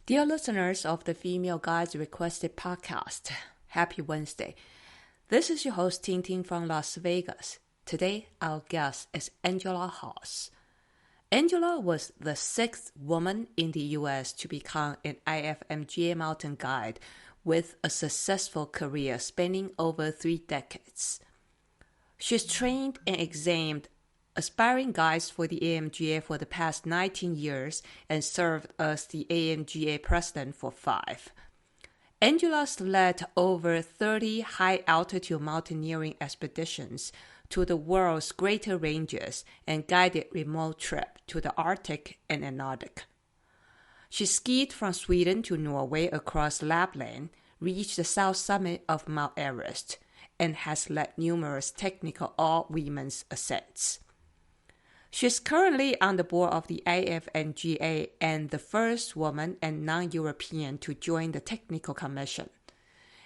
Dear listeners of the Female Guides Requested podcast, happy Wednesday. This is your host Ting Ting from Las Vegas. Today, our guest is Angela Hawse. Angela was the sixth woman in the U.S. to become an IFMGA mountain guide with a successful career spanning over 3 decades. She's trained and examined aspiring guides for the AMGA for the past 19 years and served as the AMGA president for 5. Angela's led over 30 high-altitude mountaineering expeditions to the world's greater ranges and guided remote trips to the Arctic and Antarctic. She skied from Sweden to Norway across Lapland, reached the south summit of Mount Everest, and has led numerous technical all-women's ascents. She is currently on the board of the IFMGA and the first woman and non-European to join the Technical Commission.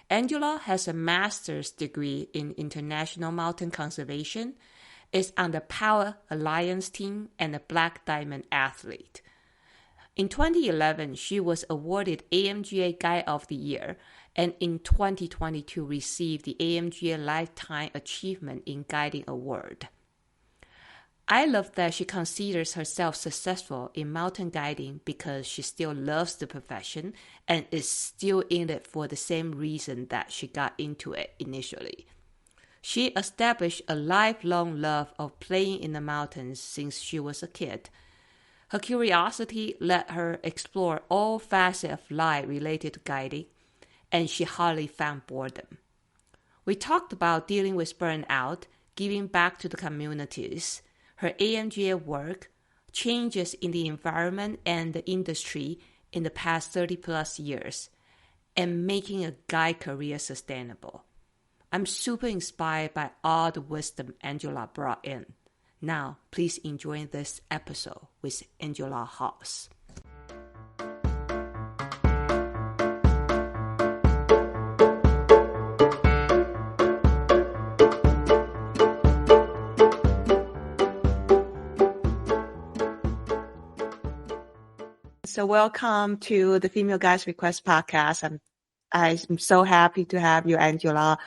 Angela has a master's degree in international mountain conservation, is on the POW Alliance Team, and a Black Diamond athlete. In 2011, she was awarded AMGA Guide of the Year, and in 2022 received the AMGA Lifetime Achievement in Guiding Award. I love that she considers herself successful in mountain guiding because she still loves the profession and is still in it for the same reason that she got into it initially. She established a lifelong love of playing in the mountains since she was a kid. Her curiosity let her explore all facets of life related to guiding, and she hardly found boredom. We talked about dealing with burnout, giving back to the communities, her AMGA work, changes in the environment and the industry in the past 30-plus years, and making a guide career sustainable. I'm super inspired by all the wisdom Angela brought in. Now, please enjoy this episode with Angela Hawse. So welcome to the Female Guides Request podcast. I'm so happy to have you, Angela,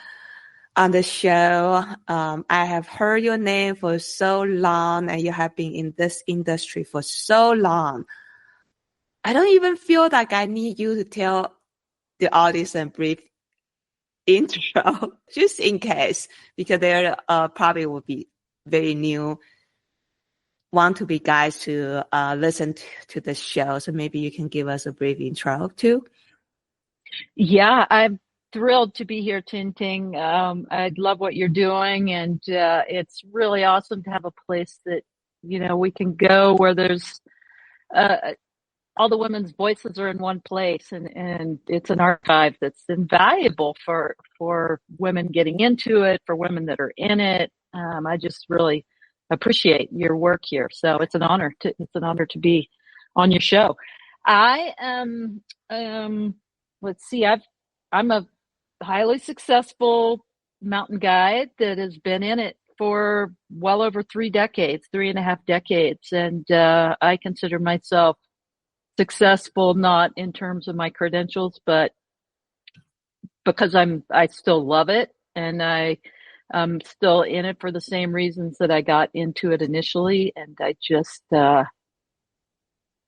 on the show. I have heard your name for so long, and you have been in this industry for so long. I don't even feel like I need you to tell the audience a brief intro, just in case, because they probably will be very new, want to be guys to listen to the show. So maybe you can give us a brief intro too. Yeah, I'm thrilled to be here, Ting Ting. I love what you're doing, and it's really awesome to have a place that, we can go where there's all the women's voices are in one place, and it's an archive that's invaluable for women getting into it, for women that are in it. I just really appreciate your work here. So it's an honor to be on your show. I am, let's see, I'm a highly successful mountain guide that has been in it for well over 3.5 decades. And, I consider myself successful, not in terms of my credentials, but because I still love it, and I'm still in it for the same reasons that I got into it initially. And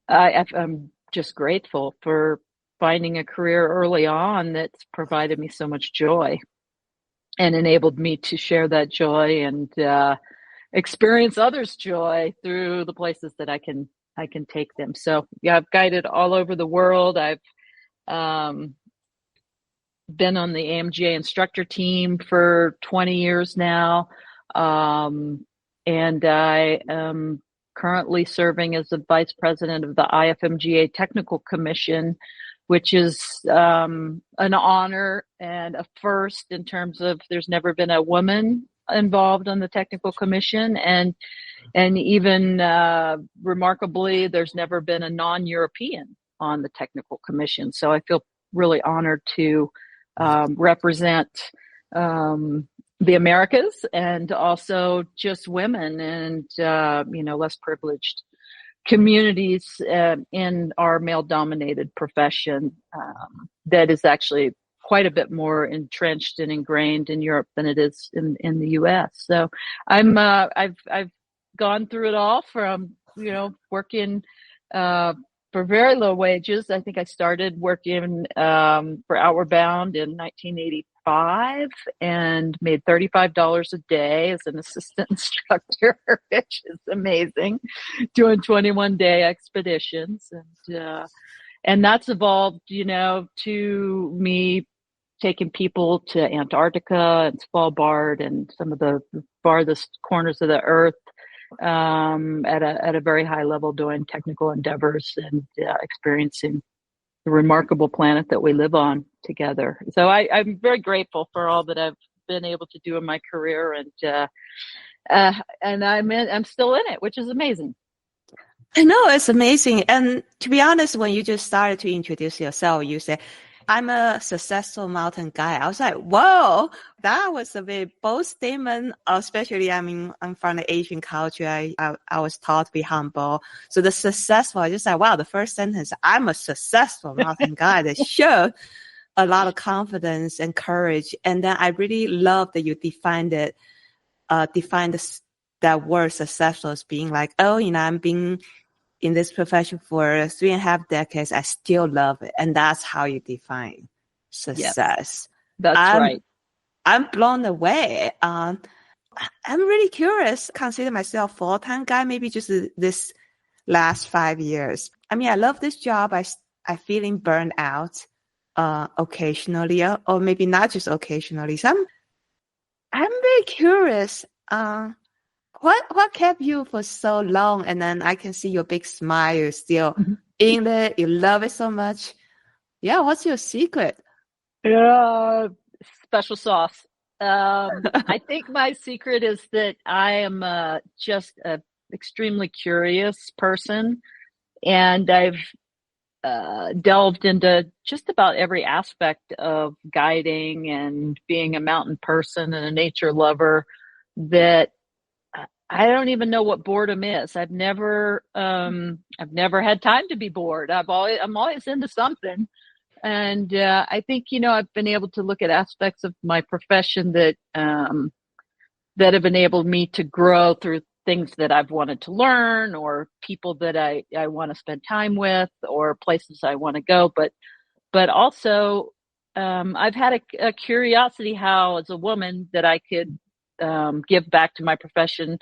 I'm just grateful for finding a career early on that's provided me so much joy and enabled me to share that joy and experience others' joy through the places that I can take them. So yeah, I've guided all over the world. I've been on the AMGA instructor team for 20 years now. And I am currently serving as the vice president of the IFMGA Technical Commission, which is an honor and a first in terms of there's never been a woman involved on the Technical Commission. And even remarkably, there's never been a non-European on the Technical Commission. So I feel really honored to represent the Americas and also just women and, less privileged communities in our male-dominated profession that is actually quite a bit more entrenched and ingrained in Europe than it is in the U.S. So I've gone through it all from, working for very low wages. I think I started working for Outward Bound in 1985 and made $35 a day as an assistant instructor, which is amazing, doing 21-day expeditions. And that's evolved, to me taking people to Antarctica and Svalbard and some of the farthest corners of the earth at a very high level, doing technical endeavors and experiencing the remarkable planet that we live on together. So I'm very grateful for all that I've been able to do in my career, and I'm still in it, which is amazing. I know, it's amazing. And to be honest, when you just started to introduce yourself, you said, I'm a successful mountain guy. I was like, whoa, that was a very bold statement, especially, I'm from the Asian culture. I was taught to be humble. So the successful, I just like, wow, the first sentence, I'm a successful mountain guy, that showed a lot of confidence and courage. And then I really love that you defined that word successful as being like, I'm being in this profession for 3.5 decades, I still love it. And that's how you define success. Yes, that's right. I'm blown away. I'm really curious, consider myself full-time guy, maybe just this last 5 years. I mean, I love this job. I feeling burned out occasionally, or maybe not just occasionally. So I'm very curious. What kept you for so long? And then I can see your big smile. You're still in it. You love it so much. Yeah, what's your secret? Special sauce. I think my secret is that I am just an extremely curious person, and I've delved into just about every aspect of guiding and being a mountain person and a nature lover that I don't even know what boredom is. I've never had time to be bored. I'm always into something. And I think, I've been able to look at aspects of my profession that have enabled me to grow through things that I've wanted to learn, or people that I want to spend time with, or places I want to go. But also, I've had a curiosity how, as a woman, that I could give back to my profession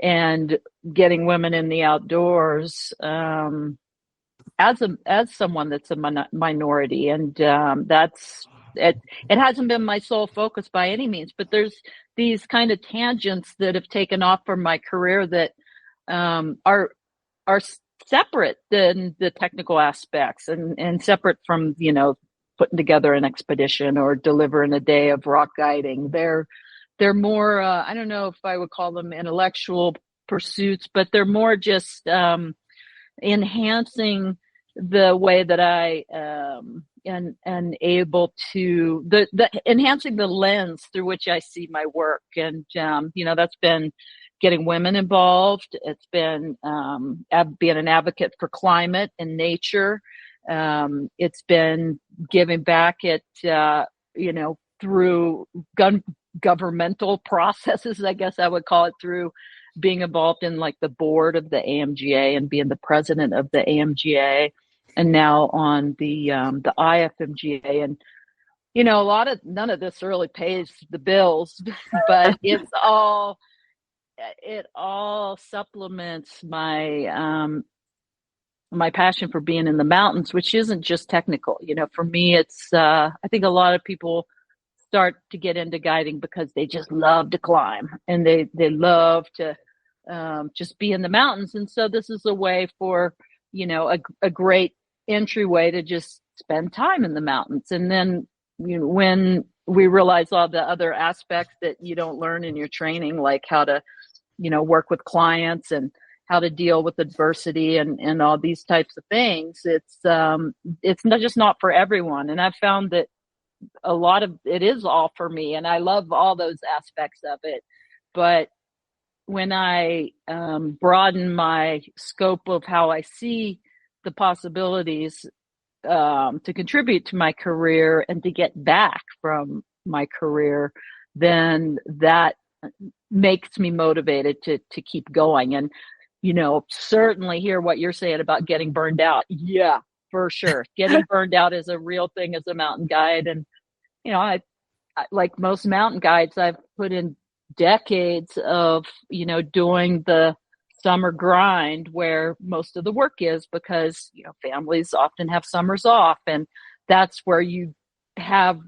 and getting women in the outdoors as someone that's a minority. And that's it. It hasn't been my sole focus by any means, but there's these kind of tangents that have taken off from my career that are separate than the technical aspects, and separate from putting together an expedition or delivering a day of rock guiding. They're more, I don't know if I would call them intellectual pursuits, but they're more just enhancing the way that I and able to enhancing the lens through which I see my work. And that's been getting women involved. It's been being an advocate for climate and nature. It's been giving back through governmental processes, I guess I would call it, through being involved in like the board of the AMGA and being the president of the AMGA, and now on the IFMGA. And none of this really pays the bills, but it all supplements my my passion for being in the mountains, which isn't just technical. For me, it's I think a lot of people start to get into guiding because they just love to climb, and they love to just be in the mountains. And so this is a way for, a great entryway to just spend time in the mountains. And then when we realize all the other aspects that you don't learn in your training, like how to, work with clients and how to deal with adversity and all these types of things, it's not for everyone. And I've found that a lot of it is all for me, and I love all those aspects of it. But when I broaden my scope of how I see the possibilities to contribute to my career and to get back from my career, then that makes me motivated to keep going. And, certainly hear what you're saying about getting burned out. Yeah, for sure. Getting burned out is a real thing as a mountain guide. And, I like most mountain guides, I've put in decades of, doing the summer grind where most of the work is, because, families often have summers off, and that's where you have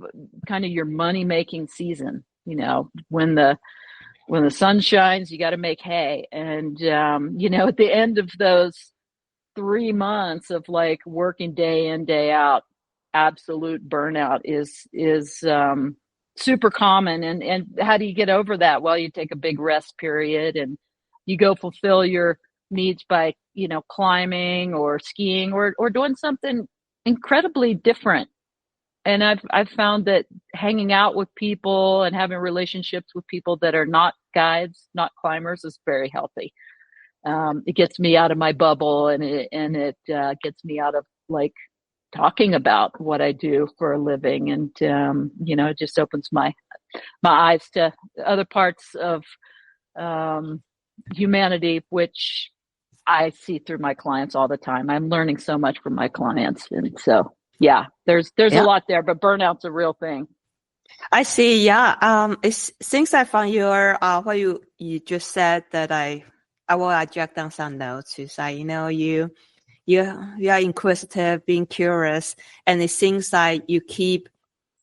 kind of your money making season. When the sun shines, you got to make hay. And, at the end of those 3 months of like working day in, day out, absolute burnout is super common. And how do you get over that? Well, you take a big rest period and you go fulfill your needs by, climbing or skiing or doing something incredibly different. And I've found that hanging out with people and having relationships with people that are not guides, not climbers, is very healthy. It gets me out of my bubble, and it gets me out of like talking about what I do for a living. And, it just opens my eyes to other parts of humanity, which I see through my clients all the time. I'm learning so much from my clients. And so, yeah, there's a lot there, but burnout's a real thing. I see. Yeah. It's since I found your, what you just said, that I will jot down some notes. Is that, you are inquisitive, being curious, and it seems like you keep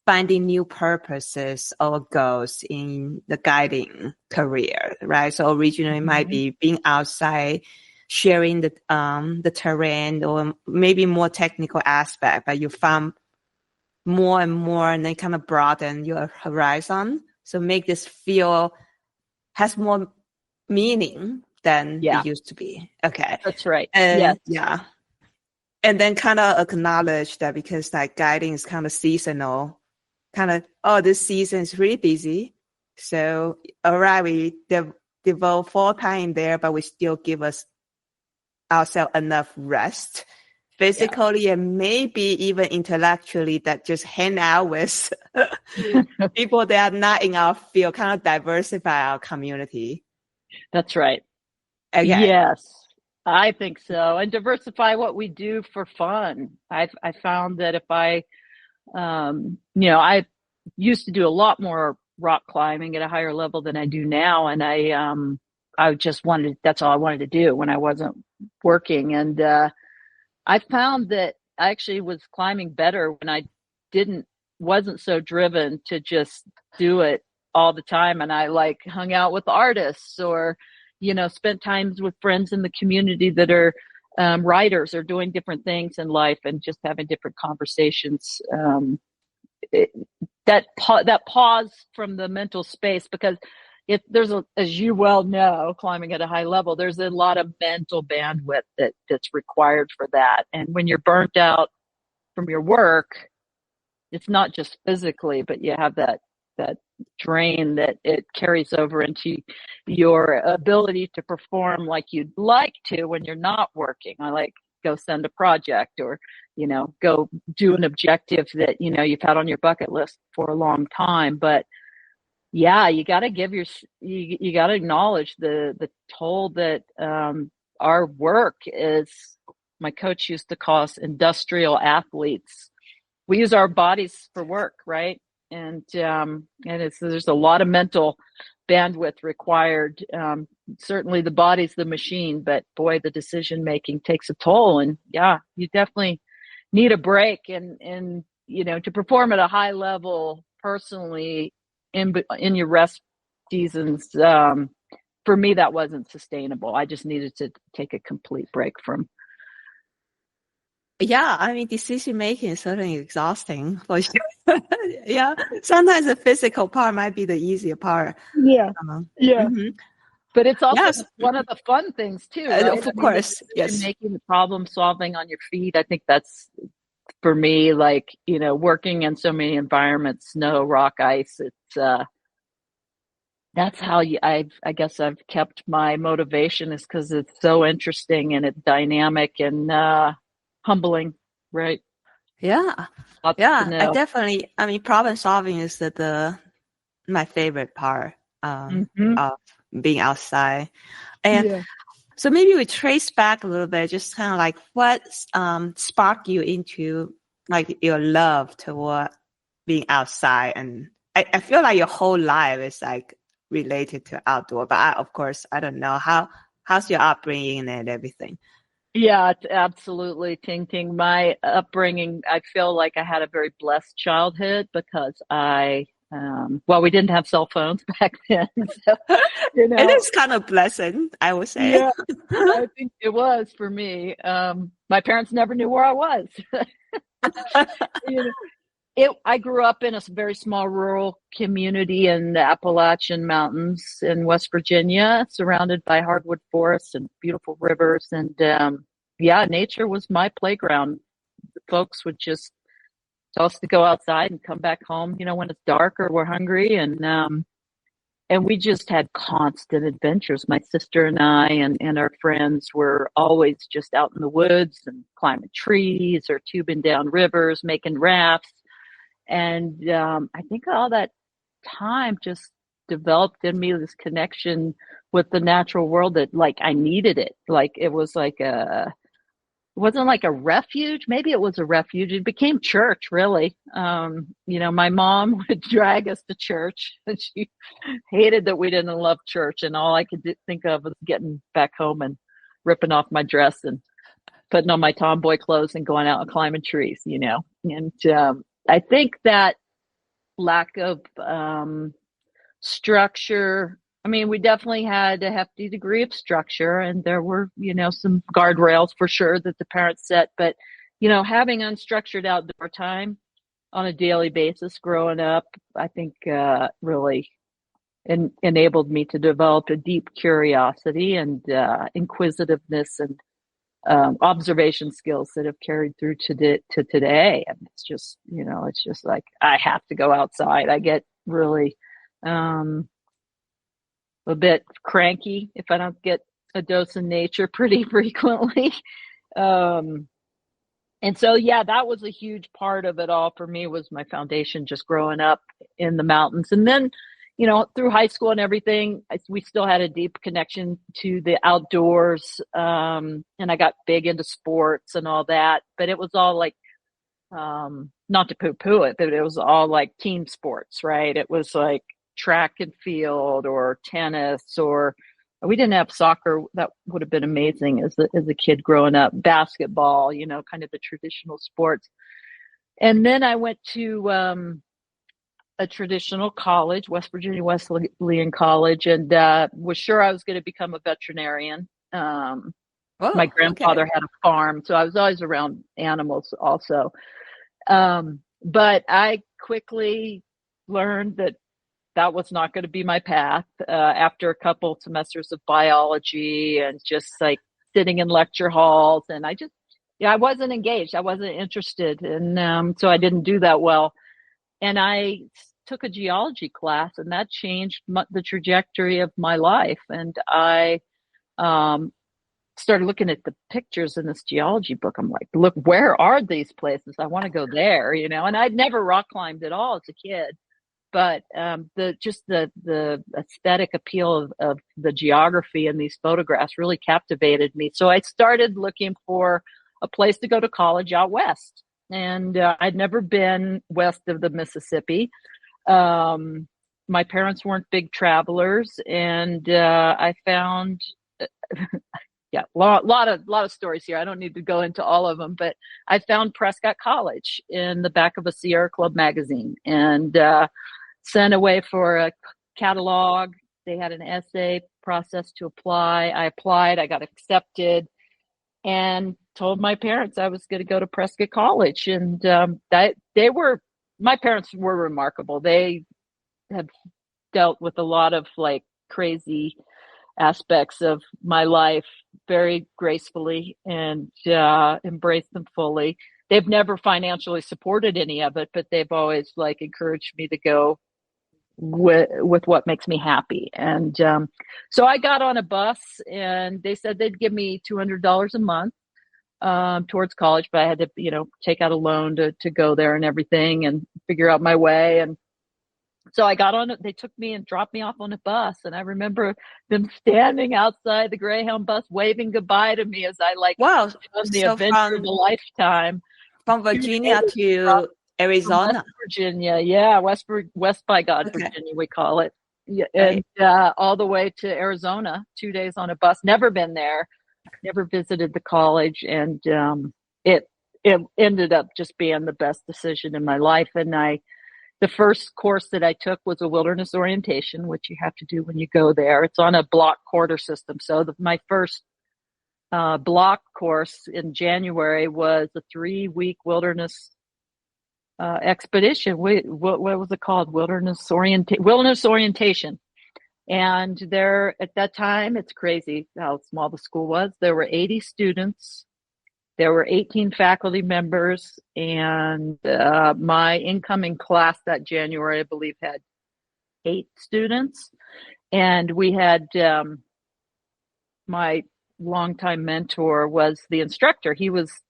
finding new purposes or goals in the guiding career, right? So originally it might be being outside, sharing the terrain, or maybe more technical aspect, but you found more and more, and then kind of broaden your horizon. So make this feel has more meaning than it used to be. Okay. That's right. And yes. Yeah. And then kind of acknowledge that, because like guiding is kind of seasonal, this season is really busy. So, all right, we devote full time there, but we still give ourselves enough rest physically and maybe even intellectually, that just hang out with people that are not in our field, kind of diversify our community. That's right. Okay. Yes, I think so. And diversify what we do for fun. I found that if I used to do a lot more rock climbing at a higher level than I do now. And I just that's all I wanted to do when I wasn't working. And I found that I actually was climbing better when I wasn't so driven to just do it all the time. And I like hung out with artists, or, spent times with friends in the community that are writers or doing different things in life, and just having different conversations. That pause from the mental space, because there's as you well know, climbing at a high level, there's a lot of mental bandwidth that's required for that. And when you're burnt out from your work, it's not just physically, but you have that drain that it carries over into your ability to perform like you'd like to when you're not working. I like go send a project, or go do an objective that you've had on your bucket list for a long time. But yeah, you got to you got to acknowledge the toll that our work is. My coach used to call us industrial athletes. We use our bodies for work, right? And there's a lot of mental bandwidth required. Certainly the body's the machine, but boy, the decision making takes a toll. And yeah, you definitely need a break, and to perform at a high level personally in your rest seasons. For me, that wasn't sustainable. I just needed to take a complete break from. Yeah, I mean, decision making is certainly exhausting for sure. Yeah, sometimes the physical part might be the easier part. Yeah, but it's also one of the fun things too, right? Of course, yes. Making the problem solving on your feet. I think that's, for me, like, working in so many environments, snow, rock, ice. It's that's how I guess I've kept my motivation is because it's so interesting and it's dynamic and humbling, right? Yeah. Lots to Yeah, I know. definitely, I mean, problem solving is the my favorite part Hmm. of being outside. And Yeah. so maybe we trace back a little bit, just kind of like what sparked you into like your love toward being outside. And I feel like your whole life is like related to outdoor, but of course, I don't know how's your upbringing and everything. Yeah, absolutely, Ting Ting. My upbringing, I feel like I had a very blessed childhood because well, we didn't have cell phones back then, so you It know, is kind of pleasant, I would say. yeah, I think it was for me. My parents never knew where I was. You know, I grew up in a very small rural community in the Appalachian Mountains in West Virginia, surrounded by hardwood forests and beautiful rivers. And yeah, nature was my playground. The folks would just tell us to go outside and come back home, when it's dark or we're hungry. And we just had constant adventures. My sister and I and our friends were always just out in the woods and climbing trees or tubing down rivers, making rafts. And I think all that time just developed in me this connection with the natural world that like I needed it. Like it was like it wasn't like a refuge. Maybe it was a refuge. It became church, really. My mom would drag us to church, and she hated that we didn't love church. And all I could think of was getting back home and ripping off my dress and putting on my tomboy clothes and going out and climbing trees. And I think that lack of structure. I mean, we definitely had a hefty degree of structure, and there were, some guardrails for sure that the parents set. But, having unstructured outdoor time on a daily basis growing up, I think really enabled me to develop a deep curiosity and inquisitiveness and observation skills that have carried through to today. And it's just like I have to go outside. I get really a bit cranky if I don't get a dose of nature pretty frequently. Um, and so, yeah, that was a huge part of it all for me was my foundation just growing up in the mountains. And then, through high school and everything, we still had a deep connection to the outdoors. And I got big into sports and all that, but it was all like, not to poo poo it, but it was all like team sports, right? It was like track and field or tennis, or we didn't have soccer. That would have been amazing as a kid growing up. Basketball, kind of the traditional sports. And then I went to a traditional college, West Virginia Wesleyan College, and was sure I was going to become a veterinarian. My Oh, okay. grandfather had a farm, so I was always around animals also. But I quickly learned that was not going to be my path after a couple semesters of biology and just like sitting in lecture halls. And I wasn't engaged. I wasn't interested. And so I didn't do that well. And I took a geology class, and that changed the trajectory of my life. And I um, started looking at the pictures in this geology book. I'm like, look, where are these places? I want to go there, and I'd never rock climbed at all as a kid. But the aesthetic appeal of the geography in these photographs really captivated me. So I started looking for a place to go to college out west. And I'd never been west of the Mississippi. My parents weren't big travelers, and I found yeah, lot of stories here. I don't need to go into all of them, but I found Prescott College in the back of a Sierra Club magazine and sent away for a catalog. They had an essay process to apply. I applied. I got accepted, and told my parents I was going to go to Prescott College. And my parents were remarkable. They have dealt with a lot of like crazy aspects of my life very gracefully and embraced them fully. They've never financially supported any of it, but they've always like encouraged me to go with what makes me happy. And so I got on a bus, and they said they'd give me $200 a month towards college, but I had to, take out a loan to go there and everything and figure out my way. And so I got on it. They took me and dropped me off on a bus. And I remember them standing outside the Greyhound bus, waving goodbye to me as I wow. on the So adventure of a lifetime. from Virginia to Arizona. West Virginia. Yeah. West by God, Okay. Virginia, we call it. Yeah, Right. And all the way to Arizona, 2 days on a bus. Never been there. Never visited the college. And it ended up just being the best decision in my life. And the first course that I took was a wilderness orientation, which you have to do when you go there. It's on a block quarter system. So my first block course in January was a 3-week wilderness expedition. What was it called? Wilderness orientation. And there, at that time, it's crazy how small the school was. There were 80 students. There were 18 faculty members, and my incoming class that January, I believe, had 8 students. And we had my longtime mentor was the instructor.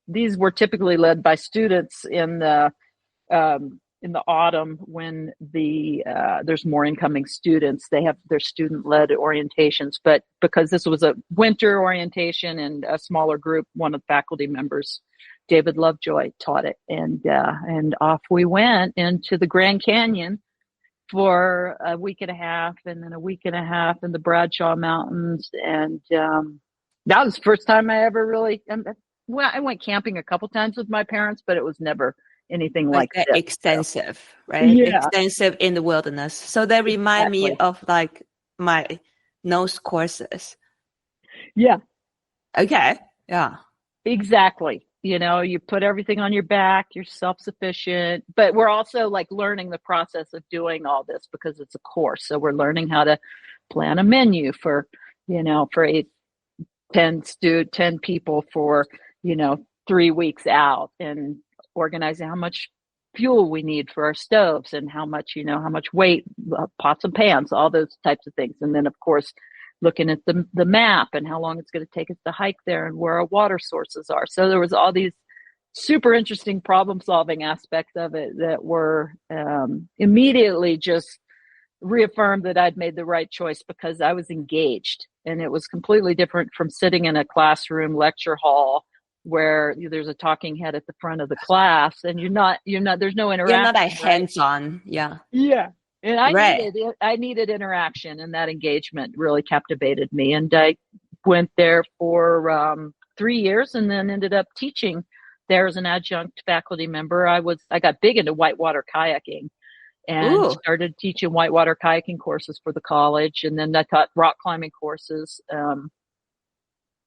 These were typically led by students in the autumn when there's more incoming students. They have their student-led orientations, but because this was a winter orientation and a smaller group, one of the faculty members, David Lovejoy, taught it, and off we went into the Grand Canyon for a week and a half, and then a week and a half in the Bradshaw Mountains, and that was the first time I ever really. Well, I went camping a couple times with my parents, but it was never anything like that. Extensive, right? Yeah. Extensive in the wilderness. So they remind me of like my nose courses. Yeah. Okay. Yeah. Exactly. You put everything on your back, you're self-sufficient, but we're also like learning the process of doing all this because it's a course. So we're learning how to plan a menu for 10 people for, 3 weeks out, and organizing how much fuel we need for our stoves and how much weight, pots and pans, all those types of things. And then of course, looking at the map and how long it's going to take us to hike there and where our water sources are. So there was all these super interesting problem solving aspects of it that were immediately just reaffirmed that I'd made the right choice because I was engaged. And it was completely different from sitting in a classroom lecture hall where there's a talking head at the front of the class and you're not, there's no interaction. You're not like hands-on. Right? Yeah. Yeah. And I needed interaction, and that engagement really captivated me. And I went there for 3 years and then ended up teaching there as an adjunct faculty member. I got big into whitewater kayaking and started teaching whitewater kayaking courses for the college. And then I taught rock climbing courses.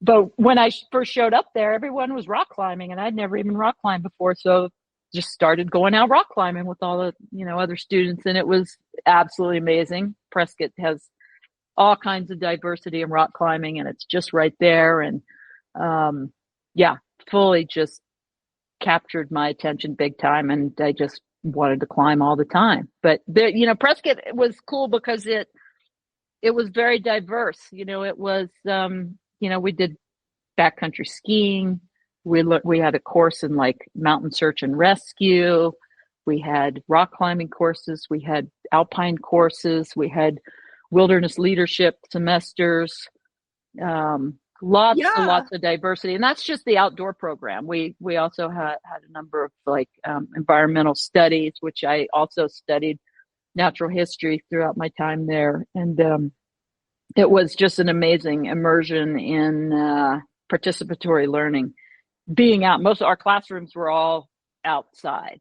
But when I first showed up there, everyone was rock climbing, and I'd never even rock climbed before. So just started going out rock climbing with all the, other students. And it was absolutely amazing. Prescott has all kinds of diversity in rock climbing, and it's just right there. And, fully just captured my attention big time. And I just wanted to climb all the time. But Prescott was cool because it was very diverse. It was, we did backcountry skiing. We had a course in like mountain search and rescue. We had rock climbing courses. We had alpine courses. We had wilderness leadership semesters. Lots and lots of diversity. And that's just the outdoor program. We also had a number of like environmental studies, which I also studied natural history throughout my time there. And it was just an amazing immersion in participatory learing. Being out, most of our classrooms were all outside.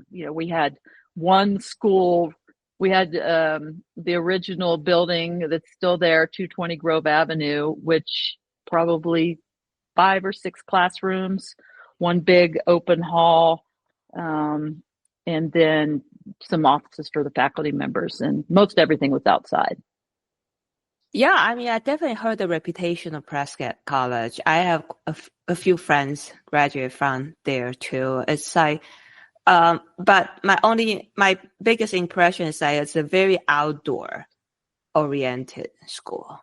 We had one school. We had the original building that's still there, 220 Grove Avenue, which probably 5 or 6 classrooms, one big open hall, and then some offices for the faculty members, and most everything was outside. Yeah, I mean, I definitely heard the reputation of Prescott College. I have a few friends graduate from there too. It's like But my biggest impression is that it's a very outdoor oriented school,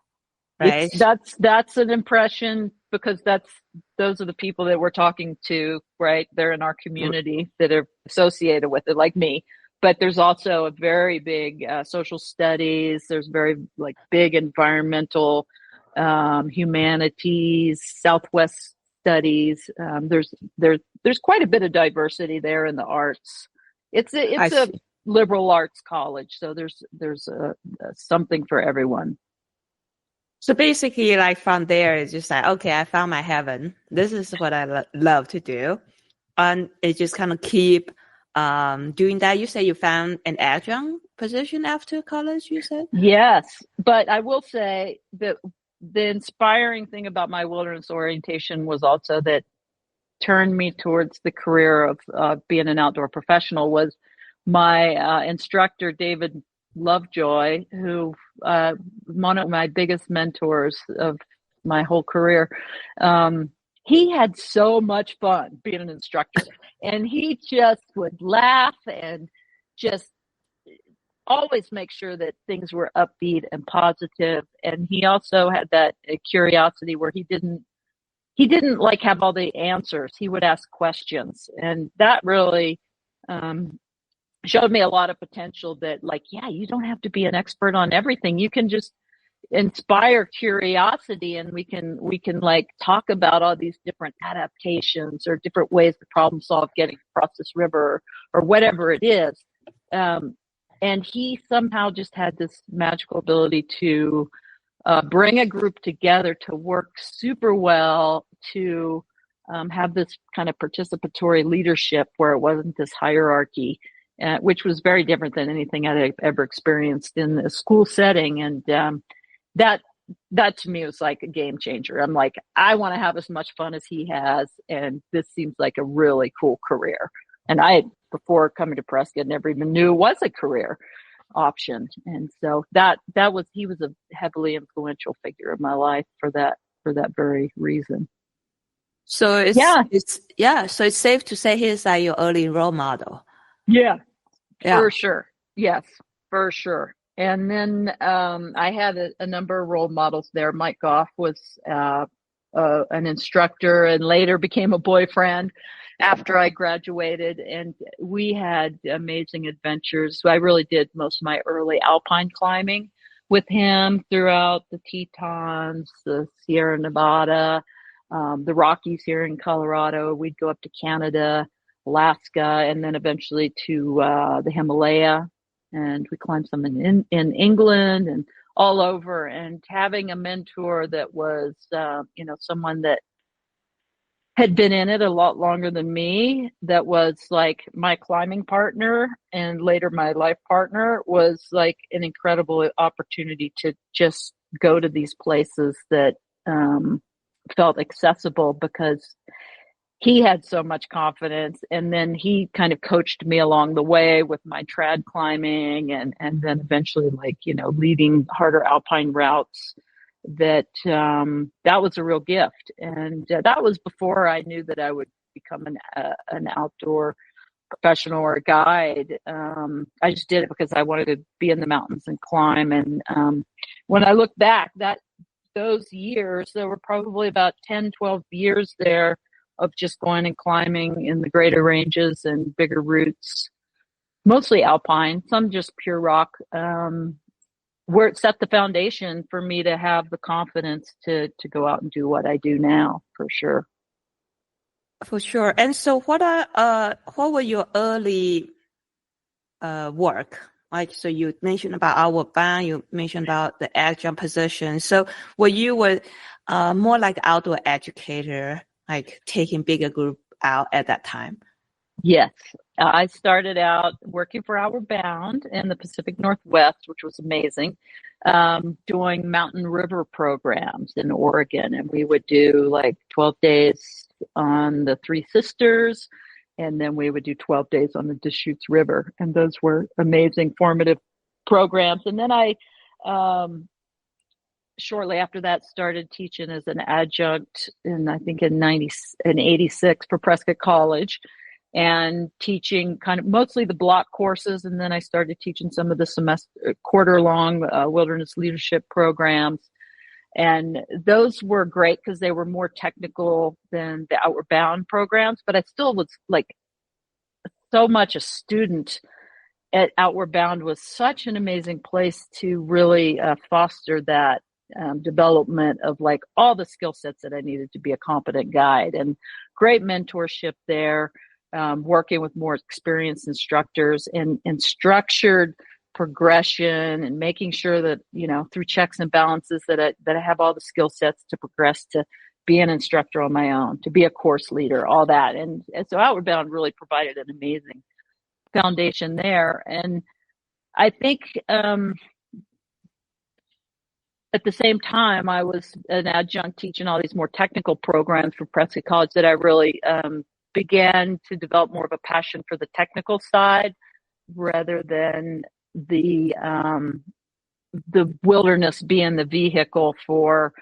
right? That's an impression because those are the people that we're talking to, right? They're in our community that are associated with it, like me. But there's also a very big social studies. There's very like big environmental humanities, Southwest studies. There's quite a bit of diversity there in the arts. It's a liberal arts college, so there's something for everyone. So basically, like from there, it's just like, okay, I found my heaven. This is what I love to do. And it just kind of keep doing that. You say you found an adjunct position after college, you said? Yes, but I will say that the inspiring thing about my wilderness orientation was also that turned me towards the career of being an outdoor professional was my instructor, David Lovejoy, who one of my biggest mentors of my whole career. He had so much fun being an instructor, and he just would laugh and just always make sure that things were upbeat and positive. And he also had that curiosity where he didn't like have all the answers. He would ask questions, and that really showed me a lot of potential that, like, yeah, you don't have to be an expert on everything. You can just inspire curiosity, and we can like talk about all these different adaptations or different ways to problem solve getting across this river or whatever it is. And he somehow just had this magical ability to bring a group together to work super well, to have this kind of participatory leadership where it wasn't this hierarchy, which was very different than anything I'd ever experienced in the school setting. And that to me was like a game changer. I'm like, I want to have as much fun as he has, and this seems like a really cool career. And I, before coming to Prescott, never even knew it was a career option. And so he was a heavily influential figure in my life for that very reason. So it's safe to say he's like your early role model. Yeah. For sure. Yes, for sure. And then I had a number of role models there. Mike Goff was an instructor and later became a boyfriend after I graduated, and we had amazing adventures. So I really did most of my early alpine climbing with him throughout the Tetons, the Sierra Nevada, the Rockies here in Colorado. We'd go up to Canada, Alaska, and then eventually to the Himalaya. And we climbed some in England and all over. And having a mentor that was, someone that had been in it a lot longer than me, that was like my climbing partner and later my life partner, was like an incredible opportunity to just go to these places that felt accessible because he had so much confidence. And then he kind of coached me along the way with my trad climbing and then eventually leading harder alpine routes. That was a real gift. And that was before I knew that I would become an outdoor professional or a guide. I just did it because I wanted to be in the mountains and climb. And when I look back, those years, there were probably about 10, 12 years there of just going and climbing in the greater ranges and bigger routes, mostly alpine, some just pure rock, where it set the foundation for me to have the confidence to go out and do what I do now, for sure. For sure. And so what were your early work? Like, so you mentioned about Outward Bound, you mentioned about the adjunct position. So were you more like outdoor educator, like taking bigger group out at that time? Yes. I started out working for Outward Bound in the Pacific Northwest, which was amazing, doing mountain river programs in Oregon. And we would do like 12 days on the Three Sisters, and then we would do 12 days on the Deschutes River. And those were amazing, formative programs. And then I, shortly after that, started teaching as an adjunct in 86 for Prescott College. and teaching kind of mostly the block courses. And then I started teaching some of the semester quarter-long wilderness leadership programs. And those were great because they were more technical than the Outward Bound programs, but I still was like so much a student at Outward Bound. Was such an amazing place to really foster that development of like all the skill sets that I needed to be a competent guide, and great mentorship there, working with more experienced instructors, and structured progression, and making sure that, you know, through checks and balances that I have all the skill sets to progress to be an instructor on my own, to be a course leader, all that. And so Outward Bound really provided an amazing foundation there. And I think at the same time, I was an adjunct teaching all these more technical programs for Prescott College, that I really began to develop more of a passion for the technical side rather than the wilderness being the vehicle for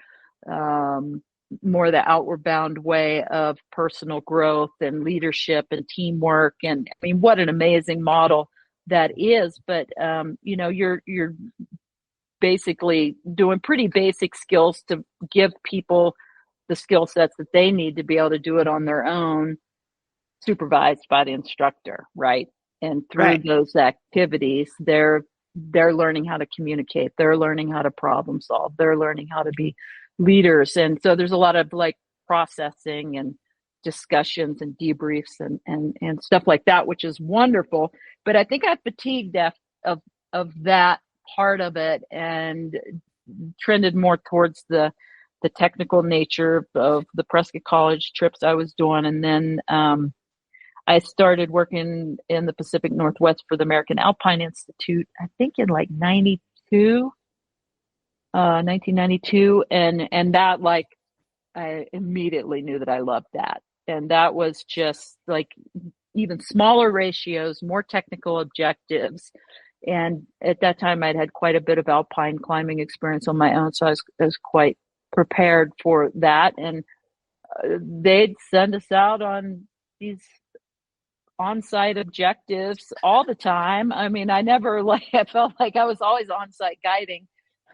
more the Outward Bound way of personal growth and leadership and teamwork. And I mean, what an amazing model that is. But you know, you're basically doing pretty basic skills to give people the skill sets that they need to be able to do it on their own, supervised by the instructor, right? And through those activities, they're learning how to communicate, they're learning how to problem solve, they're learning how to be leaders. And so there's a lot of like processing and discussions and debriefs and stuff like that, which is wonderful. But I think I fatigued of that part of it and trended more towards the technical nature of the Prescott College trips I was doing. And then I started working in the Pacific Northwest for the American Alpine Institute, I think in like 1992. And that, like, I immediately knew that I loved that. And that was just like even smaller ratios, more technical objectives. And at that time, I'd had quite a bit of alpine climbing experience on my own, so I was quite prepared for that. And they'd send us out on these on-site objectives all the time. I mean, I felt like I was always on-site guiding,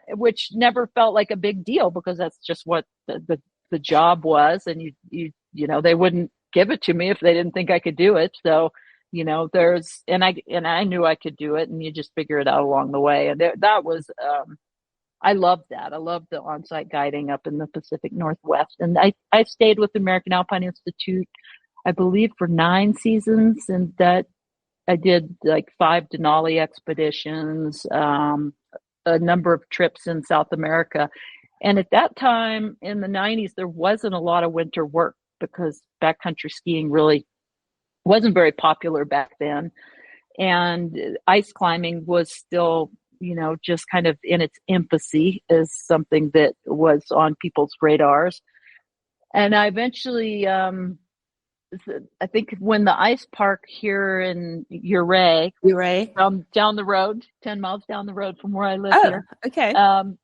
which never felt like a big deal because that's just what the job was. And you know, they wouldn't give it to me if they didn't think I could do it. So, you know, I knew I could do it, and you just figure it out along the way. And that was, I loved that. I loved the on-site guiding up in the Pacific Northwest. And I stayed with the American Alpine Institute, I believe, for 9 seasons. And that I did like 5 Denali expeditions, a number of trips in South America. And at that time in the 90s, there wasn't a lot of winter work because backcountry skiing really wasn't very popular back then. And ice climbing was still, you know, just kind of in its infancy as something that was on people's radars. And I eventually, I think when the ice park here in Ouray, down the road, 10 miles down the road from where I live here,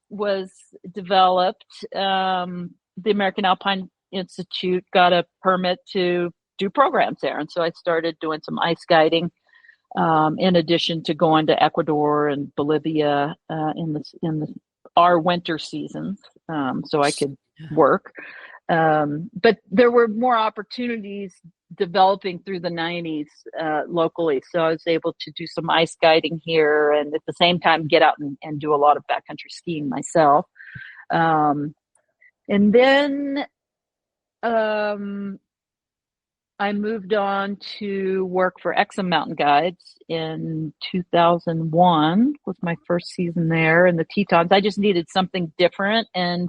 was developed, the American Alpine Institute got a permit to do programs there. And so I started doing some ice guiding, in addition to going to Ecuador and Bolivia in our winter seasons, so I could work. But there were more opportunities developing through the 90s locally. So I was able to do some ice guiding here and at the same time get out and do a lot of backcountry skiing myself. And then I moved on to work for Exum Mountain Guides in 2001, was my first season there in the Tetons. I just needed something different. And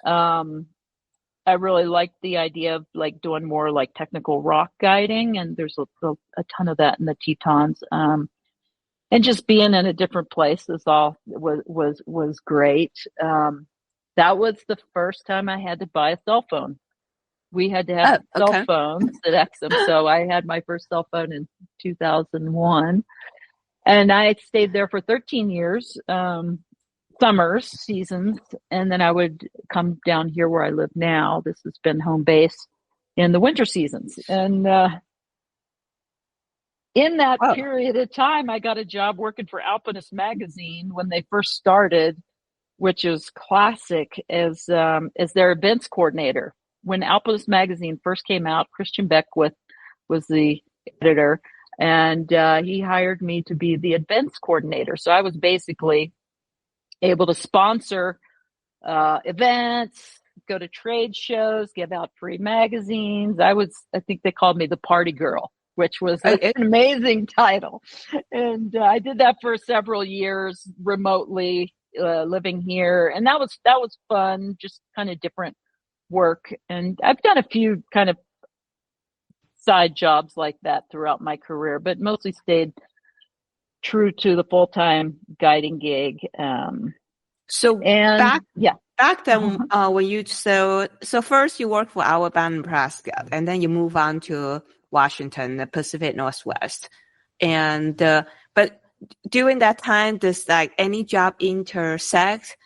I really liked the idea of like doing more like technical rock guiding. And there's a ton of that in the Tetons. And just being in a different place was great. That was the first time I had to buy a cell phone. We had to have cell phones at Exum. So I had my first cell phone in 2001. And I stayed there for 13 years, summers, seasons. And then I would come down here where I live now. This has been home base in the winter seasons. And in that Oh, period of time, I got a job working for Alpinist magazine when they first started, which is classic, as their events coordinator. When Alpinist magazine first came out, Christian Beckwith was the editor, and he hired me to be the events coordinator. So I was basically able to sponsor events, go to trade shows, give out free magazines. I think they called me the party girl, which was an amazing title. And I did that for several years remotely, living here. And that was fun, just kind of different work. And I've done a few kind of side jobs like that throughout my career, but mostly stayed true to the full-time guiding gig. So and back then, when you so first you work for Alabama and Nebraska, and then you move on to Washington, the Pacific Northwest, and but during that time, does like any job intersect,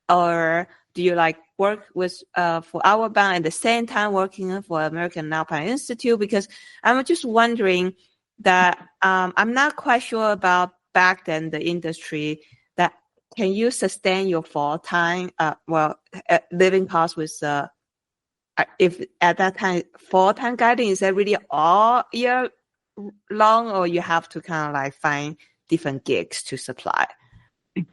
or do you like work with for Alabama at the same time working for American Alpine Institute? Because I'm just wondering that I'm not quite sure about back then the industry that. Can you sustain your full-time, living costs with, if at that time, full-time guiding, is that really all year long, or you have to kind of like find different gigs to supply?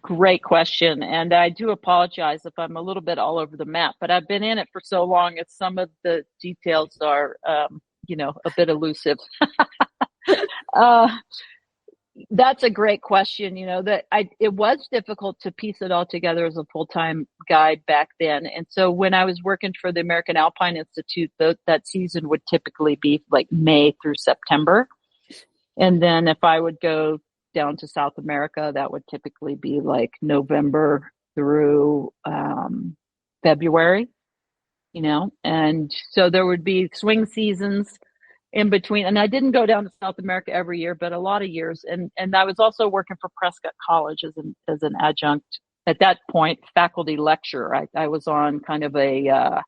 Great question. And I do apologize if I'm a little bit all over the map, but I've been in it for so long that some of the details are, a bit elusive. That's a great question. It was difficult to piece it all together as a full-time guide back then. And so when I was working for the American Alpine Institute, that season would typically be like May through September. And then if I would go down to South America, that would typically be like November through February, and so there would be swing seasons in between. And I didn't go down to South America every year, but a lot of years. And I was also working for Prescott College as an adjunct at that point, faculty lecturer. I was on kind of a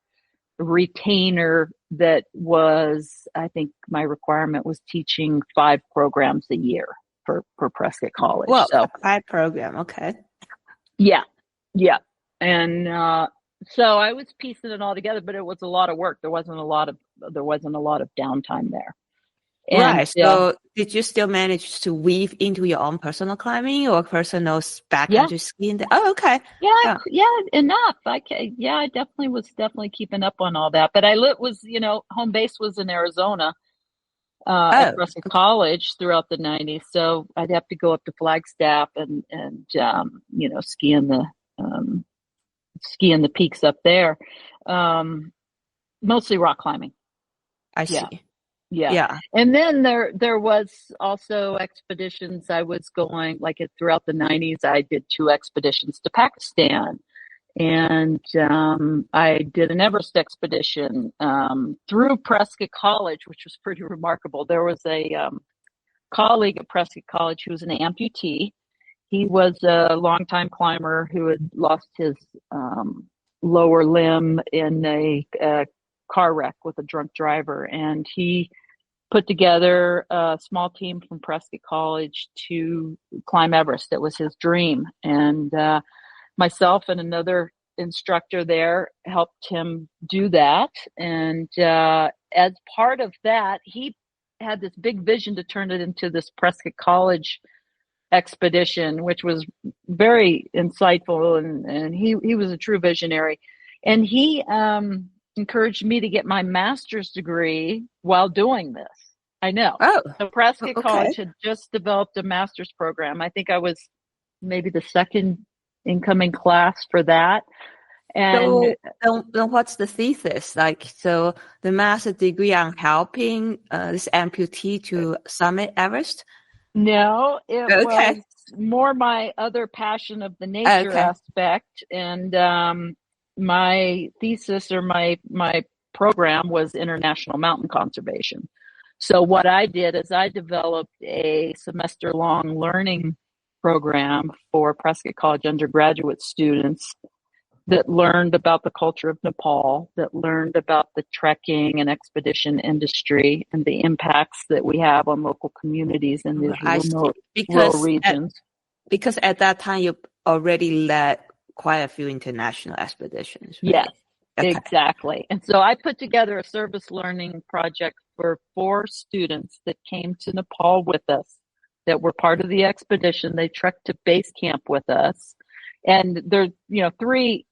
retainer that was, I think my requirement was teaching 5 programs a year for Prescott College. Well, so 5 program. Okay. Yeah. And, so I was piecing it all together, but it was a lot of work. There wasn't a lot of downtime there. And, right. So did you still manage to weave into your own personal climbing or personal backcountry skiing? Oh, okay. Yeah, enough. I definitely was keeping up on all that. But home base was in Arizona at Prescott College throughout the 90s. So I'd have to go up to Flagstaff and skiing the peaks up there, mostly rock climbing. I see. Yeah. And then there was also expeditions. I was going throughout the 90s. I did 2 expeditions to Pakistan, and I did an Everest expedition through Prescott College, which was pretty remarkable. There was a colleague at Prescott College who was an amputee. He was a longtime climber who had lost his lower limb in a car wreck with a drunk driver. And he put together a small team from Prescott College to climb Everest. It was his dream. And myself and another instructor there helped him do that. And as part of that, he had this big vision to turn it into this Prescott College expedition, which was very insightful, and he was a true visionary. And he encouraged me to get my master's degree while doing this. I know. So Prescott College had just developed a master's program. I think I was maybe the second incoming class for that. And so what's the thesis? So the master's degree on helping this amputee to summit Everest? No, it was more my other passion of the nature aspect. And my thesis or my program was international mountain conservation. So what I did is I developed a semester-long learning program for Prescott College undergraduate students that learned about the culture of Nepal, that learned about the trekking and expedition industry and the impacts that we have on local communities in these I see. remote rural regions. Because at that time you already led quite a few international expeditions, right? Yes, Okay. exactly. And so I put together a service learning project for 4 students that came to Nepal with us that were part of the expedition. They trekked to base camp with us. And there's, 3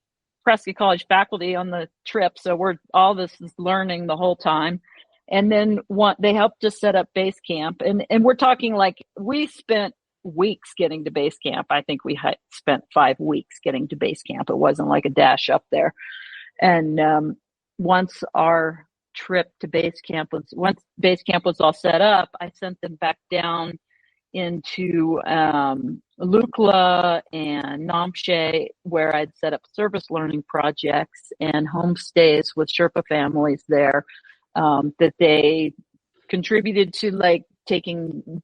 Prescott College faculty on the trip. So all this is learning the whole time. And then they helped us set up base camp. And we're talking like we spent weeks getting to base camp. I think we spent 5 weeks getting to base camp. It wasn't like a dash up there. And once base camp was all set up, I sent them back down into Lukla and Namche, where I'd set up service learning projects and homestays with Sherpa families there, that they contributed to, like getting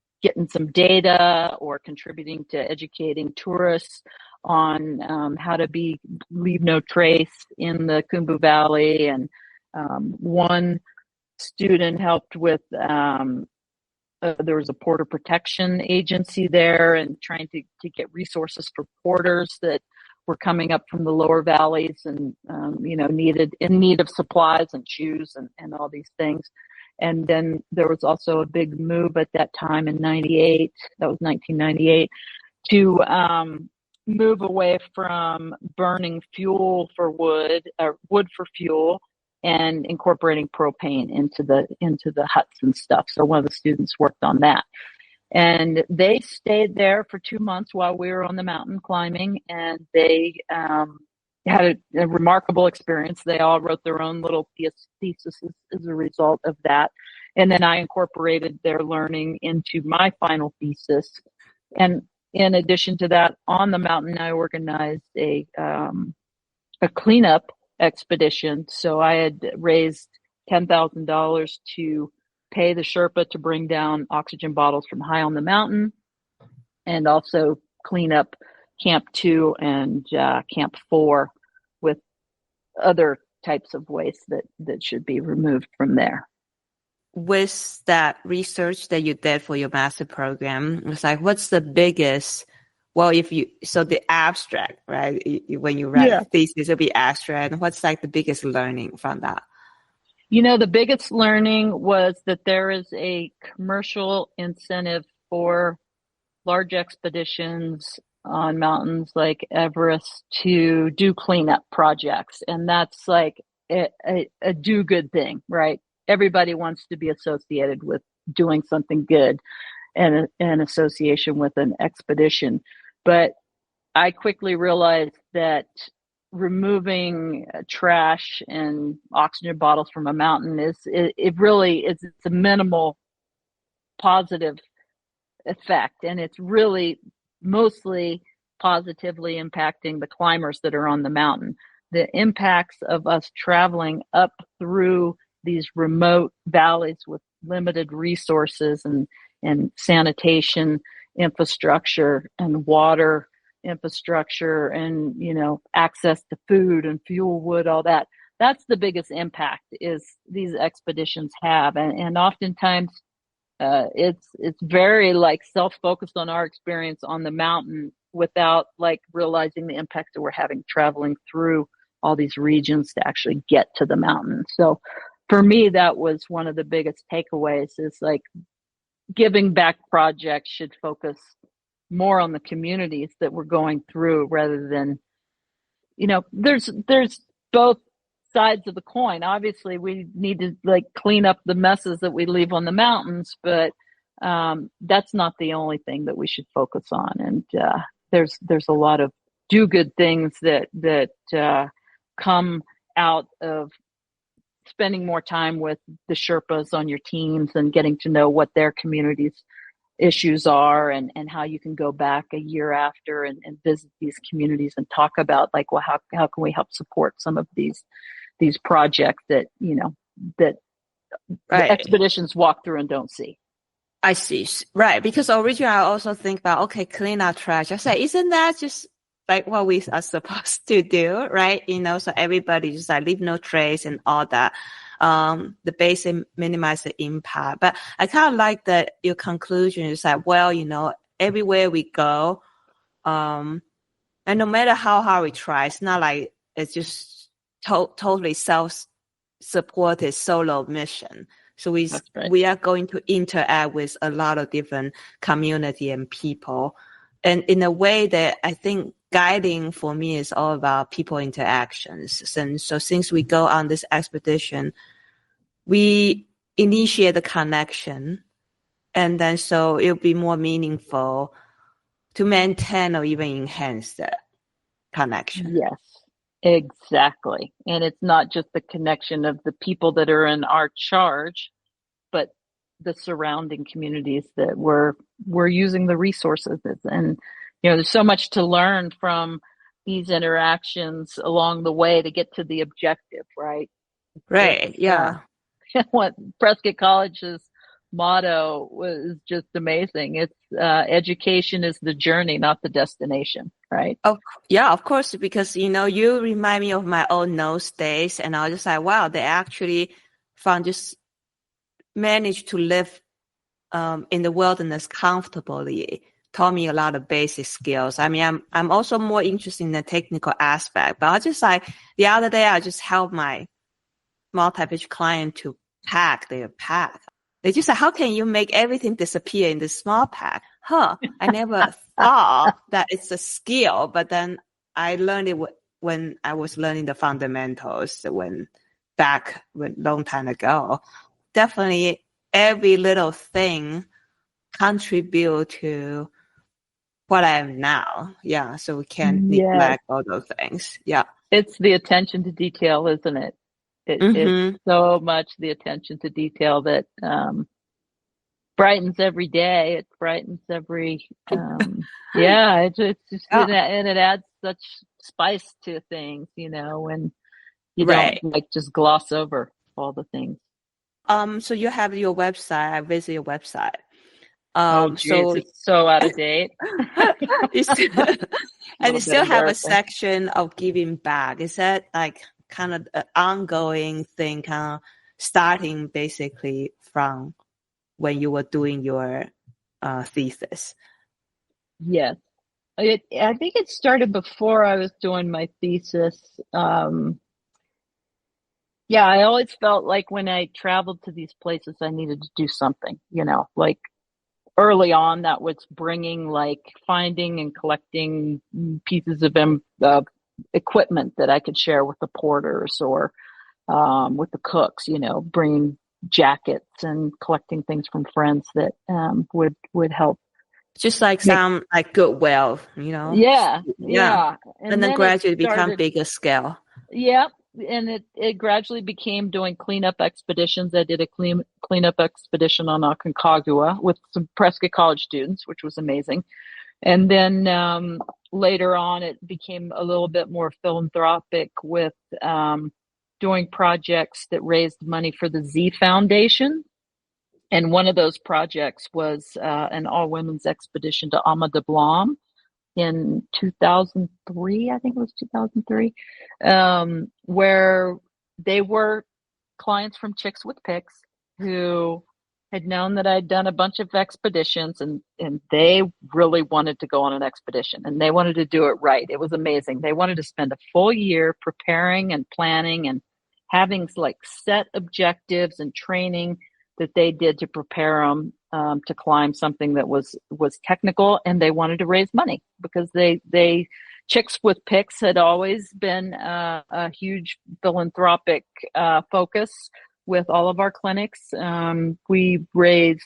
some data or contributing to educating tourists on how to leave no trace in the Khumbu Valley. And one student helped with there was a porter protection agency there and trying to get resources for porters that were coming up from the lower valleys and in need of supplies and shoes and all these things. And then there was also a big move at that time in 98, that was 1998, to move away from burning fuel for wood for fuel and incorporating propane into the huts and stuff. So one of the students worked on that. And they stayed there for 2 months while we were on the mountain climbing, and they had a remarkable experience. They all wrote their own little thesis as a result of that. And then I incorporated their learning into my final thesis. And in addition to that, on the mountain, I organized a cleanup expedition. So I had raised $10,000 to pay the Sherpa to bring down oxygen bottles from high on the mountain, and also clean up Camp 2 and Camp 4 with other types of waste that should be removed from there. With that research that you did for your master program, it's like, what's the biggest, the abstract, right? When you write thesis, it'll be abstract. And what's like the biggest learning from that? The biggest learning was that there is a commercial incentive for large expeditions on mountains like Everest to do cleanup projects. And that's like a do good thing, right? Everybody wants to be associated with doing something good and an association with an expedition. But I quickly realized that removing trash and oxygen bottles from a mountain it's a minimal positive effect, and it's really mostly positively impacting the climbers that are on the mountain. The impacts of us traveling up through these remote valleys with limited resources and sanitation infrastructure and water infrastructure and access to food and fuel, wood, all that's the biggest impact is these expeditions have. And oftentimes it's very self-focused on our experience on the mountain without realizing the impact that we're having traveling through all these regions to actually get to the mountain. So for me, that was one of the biggest takeaways is giving back projects should focus more on the communities that we're going through rather than, there's both sides of the coin. Obviously we need to clean up the messes that we leave on the mountains, but that's not the only thing that we should focus on. And there's a lot of do good things that come out of spending more time with the Sherpas on your teams and getting to know what their communities issues are and how you can go back a year after and visit these communities and talk about how can we help support some of these projects that that the expeditions walk through and don't see. I see. Right. Because originally I also think about, clean out trash. I say, isn't that just like what we are supposed to do, right? So everybody just like leave no trace and all that. The basic minimize the impact. But I kind of like that your conclusion is that, well, everywhere we go, and no matter how hard we try, it's not like it's just totally self-supported solo mission. So That's right. we are going to interact with a lot of different community and people. And in a way that I think guiding for me is all about people interactions. And so since we go on this expedition, we initiate the connection, and then so it'll be more meaningful to maintain or even enhance the connection. Yes, exactly. And it's not just the connection of the people that are in our charge, but the surrounding communities that we're using the resources. And there's so much to learn from these interactions along the way to get to the objective, right? Right. Yeah. What Prescott College's motto was just amazing. It's education is the journey, not the destination, right? Yeah, of course, because you remind me of my own nose days, and I was just like, wow, they actually just managed to live in the wilderness comfortably. Taught me a lot of basic skills. I mean, I'm also more interested in the technical aspect, but I just like the other day I just helped my multi-page client to pack their pack. They just said, how can you make everything disappear in this small pack? I never thought that it's a skill, but then I learned it when I was learning the fundamentals long time ago. Definitely every little thing contribute to what I am now. Yeah. So we can't neglect all those things. Yeah. It's the attention to detail, isn't it? It's so much the attention to detail that brightens every day. It brightens every it's just and it adds such spice to things, when you don't like just gloss over all the things. So you have your website. I visit your website. So it's so out of date. And you still have a section of giving back. Is that like kind of an ongoing thing, kind of starting basically from when you were doing your thesis? Yes. I think it started before I was doing my thesis. I always felt like when I traveled to these places, I needed to do something, like early on that was bringing, like finding and collecting pieces of equipment that I could share with the porters or with the cooks, bringing jackets and collecting things from friends that would help. Just like some like goodwill, Yeah. And then gradually become bigger scale. Yeah. And it gradually became doing cleanup expeditions. I did a cleanup expedition on Aconcagua with some Prescott College students, which was amazing. And then later on, it became a little bit more philanthropic with doing projects that raised money for the Z Foundation. And one of those projects was an all-women's expedition to Ama de Blanc in 2003, I think it was 2003, where they were clients from Chicks with Picks who had known that I'd done a bunch of expeditions, and they really wanted to go on an expedition, and they wanted to do it right. It was amazing. They wanted to spend a full year preparing and planning and having like set objectives and training that they did to prepare them to climb something that was technical, and they wanted to raise money because they Chicks with Picks had always been a huge philanthropic focus with all of our clinics. We raised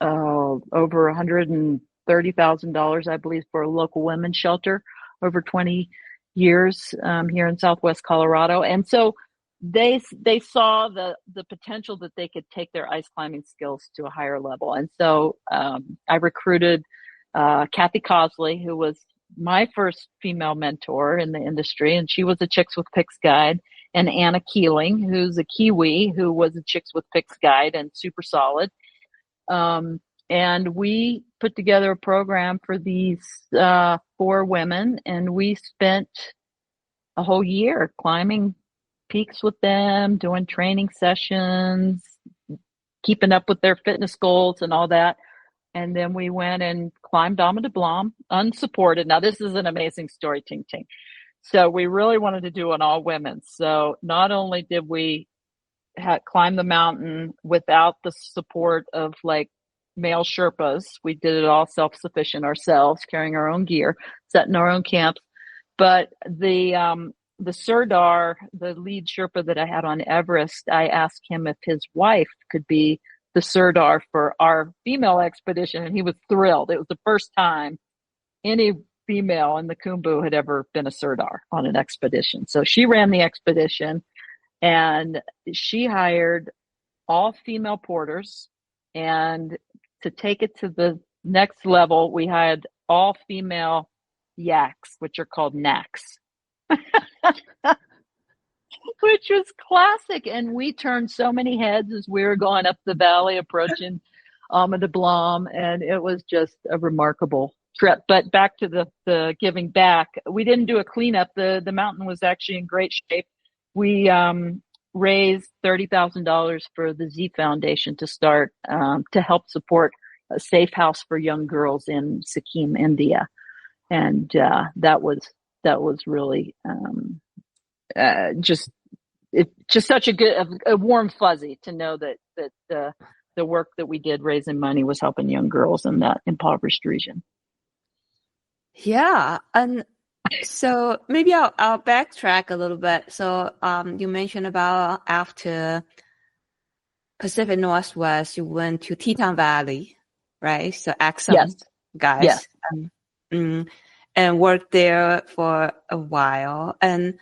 over $130,000, I believe, for a local women's shelter over 20 years here in Southwest Colorado, and so they saw the potential that they could take their ice climbing skills to a higher level. And so I recruited Kathy Cosley, who was my first female mentor in the industry, and she was a Chicks with Picks guide, and Anna Keeling, who's a Kiwi, who was a Chicks with Picks guide and super solid. And we put together a program for these 4 women, and we spent a whole year climbing peaks with them, doing training sessions, keeping up with their fitness goals and all that. And then we went and climbed Dame de Blanc unsupported. Now, this is an amazing story, Ting Ting. So we really wanted to do an all women. So not only did we climb the mountain without the support of like male Sherpas, we did it all self-sufficient ourselves, carrying our own gear, setting our own camps. But the Sirdar, the lead Sherpa that I had on Everest, I asked him if his wife could be the Sirdar for our female expedition, and he was thrilled. It was the first time any female in the Khumbu had ever been a Sirdar on an expedition. So she ran the expedition, and she hired all female porters. And to take it to the next level, we had all female yaks, which are called knacks. Which was classic. And we turned so many heads as we were going up the valley, approaching Ama de Blanc, and it was just a remarkable trip. But back to the giving back, we didn't do a cleanup. The mountain was actually in great shape. We raised $30,000 for the Z Foundation to start to help support a safe house for young girls in Sikkim, India, and that was really just such a warm fuzzy to know that the work that we did raising money was helping young girls in that impoverished region. Yeah, and so maybe I'll backtrack a little bit. So you mentioned about after Pacific Northwest, you went to Teton Valley, right? So AMGA guys, yes. And worked there for a while. And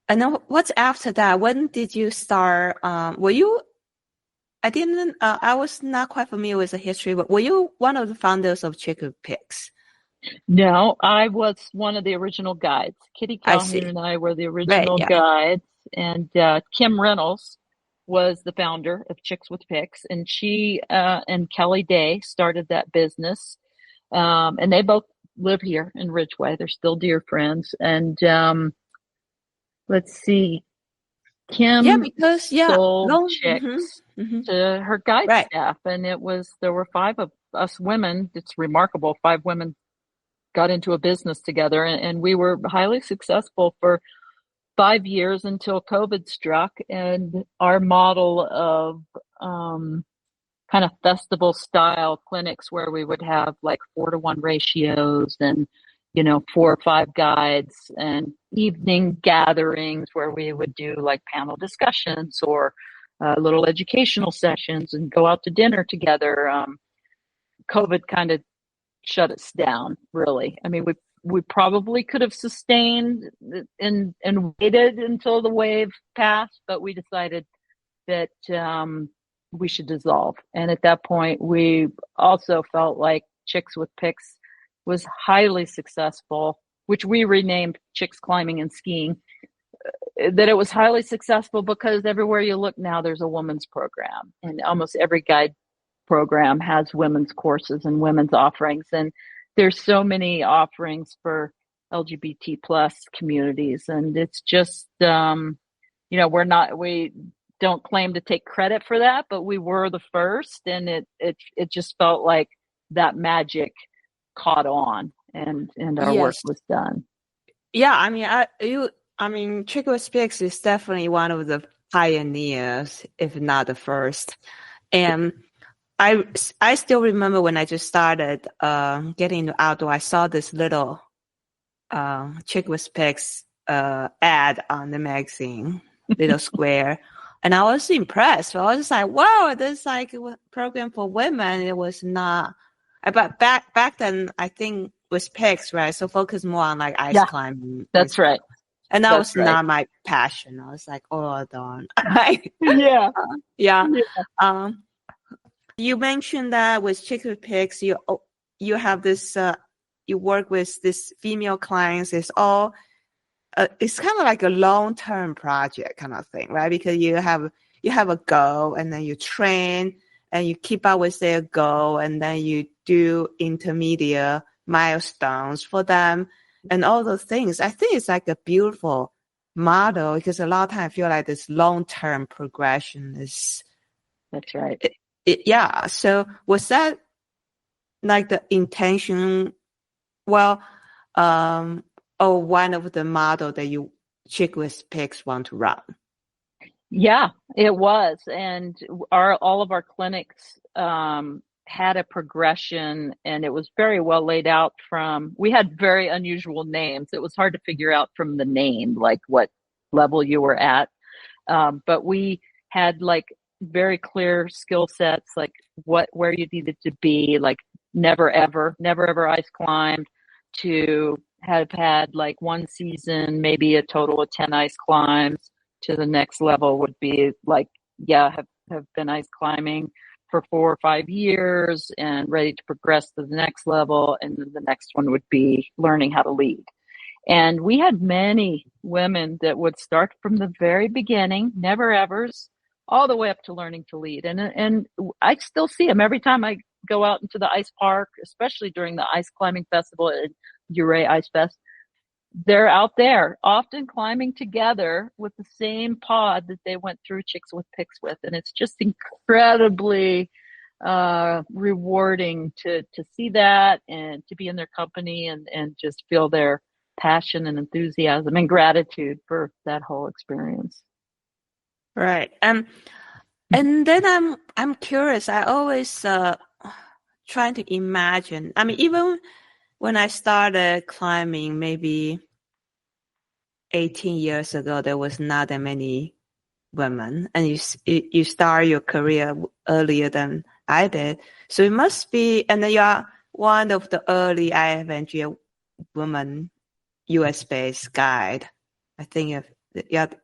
then what's after that? When did you start? Were you? I didn't. I was not quite familiar with the history, but were you one of the founders of Chick with Pigs? No, I was one of the original guides. Kitty Calhoun and I were the original guides, and Kim Reynolds was the founder of Chicks with Pigs, and she and Kelly Day started that business, and they both live here in Ridgeway. They're still dear friends, and let's see, Kim sold Chicks to her guide staff, and there were 5 of us women. It's remarkable. 5 women got into a business together, and we were highly successful for 5 years until COVID struck. And our model of kind of festival style clinics where we would have like 4-to-1 ratios and 4 or 5 guides, and evening gatherings where we would do like panel discussions or little educational sessions and go out to dinner together. COVID kind of shut us down, really. I mean, we probably could have sustained and waited until the wave passed, but we decided that we should dissolve. And at that point, we also felt like Chicks with Pigs was highly successful, which we renamed Chicks Climbing and Skiing, that it was highly successful because everywhere you look now, there's a women's program, and almost every guide program has women's courses and women's offerings. And there's so many offerings for LGBT plus communities. And it's just, we don't claim to take credit for that, but we were the first, and it just felt like that magic caught on, and our work was done. Yeah, I mean, Chick with Pigs is definitely one of the pioneers, if not the first. And I still remember when I just started getting into outdoor, I saw this little Chick with Pigs ad on the magazine, little square. And I was impressed. I was just like, wow, this like a program for women. It was not, but back then, I think with pigs, right? So focus more on like ice climbing. That's right. And that was not my passion. I was like, oh, darn. You mentioned that with Chick with Pigs, you have this, you work with this female clients. It's all, it's kind of like a long-term project kind of thing, right? Because you have a goal, and then you train, and you keep up with their goal, and then you do intermediate milestones for them and all those things. I think it's like a beautiful model because a lot of times I feel like this long-term progression is. That's right. Yeah. So was that like the intention? Well, or one of the model that you chick with pigs want to run? Yeah, it was. And all of our clinics had a progression, and it was very well laid out. We had very unusual names. It was hard to figure out from the name, like what level you were at. But we had like very clear skill sets, like where you needed to be, like never ever ice climbed, to have had like one season, maybe a total of 10 ice climbs, to the next level would be like, have been ice climbing for 4 or 5 years and ready to progress to the next level. And then the next one would be learning how to lead. And we had many women that would start from the very beginning, never evers, all the way up to learning to lead. And I still see them every time I go out into the ice park, especially during the ice climbing festival at Ouray Ice Fest. They're out there often climbing together with the same pod that they went through Chicks with Picks with. And it's just incredibly rewarding to see that and to be in their company and just feel their passion and enthusiasm and gratitude for that whole experience. Right. And then I'm curious. I always trying to imagine. I mean, even when I started climbing, maybe 18 years ago, there was not that many women, and you start your career earlier than I did. So it must be, and you are one of the early IFMGA women US-based guide. I think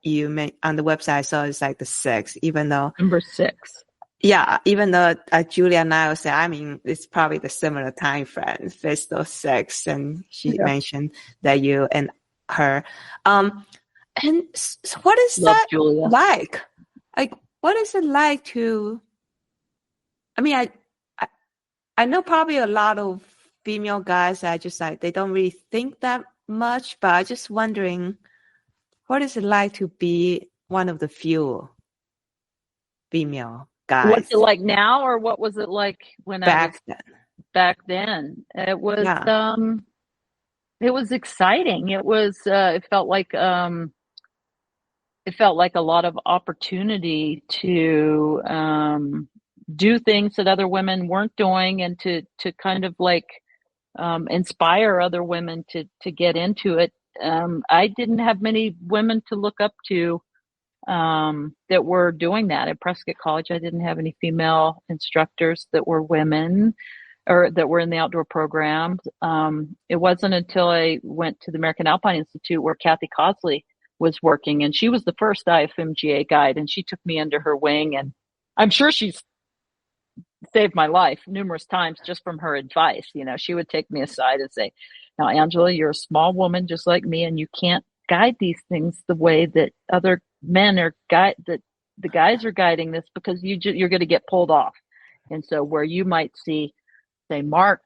you may, on the website I saw it's like the 6th, even though number 6. Yeah, even though Julia and I said, I mean, it's probably the similar time frame, Fiscal 6, and she mentioned that you and her. And so what is Love that Julia. like? Like, what is it like to? I mean, I know probably a lot of female guys that just like they don't really think that much, but I'm just wondering, what is it like to be one of the few female guys? What's it like now, or what was it like when back then? It was it was exciting. It was it felt like a lot of opportunity to do things that other women weren't doing, and to kind of like inspire other women to get into it. I didn't have many women to look up to that were doing that at Prescott College. I didn't have any female instructors that were women or that were in the outdoor programs. It wasn't until I went to the American Alpine Institute where Kathy Cosley was working, and she was the first IFMGA guide, and she took me under her wing, and I'm sure she's saved my life numerous times just from her advice. You know, she would take me aside and say, "Now, Angela, you're a small woman just like me, and you can't guide these things the way that other men are that the guys are guiding this, because you're going to get pulled off. And so where you might see, say, Mark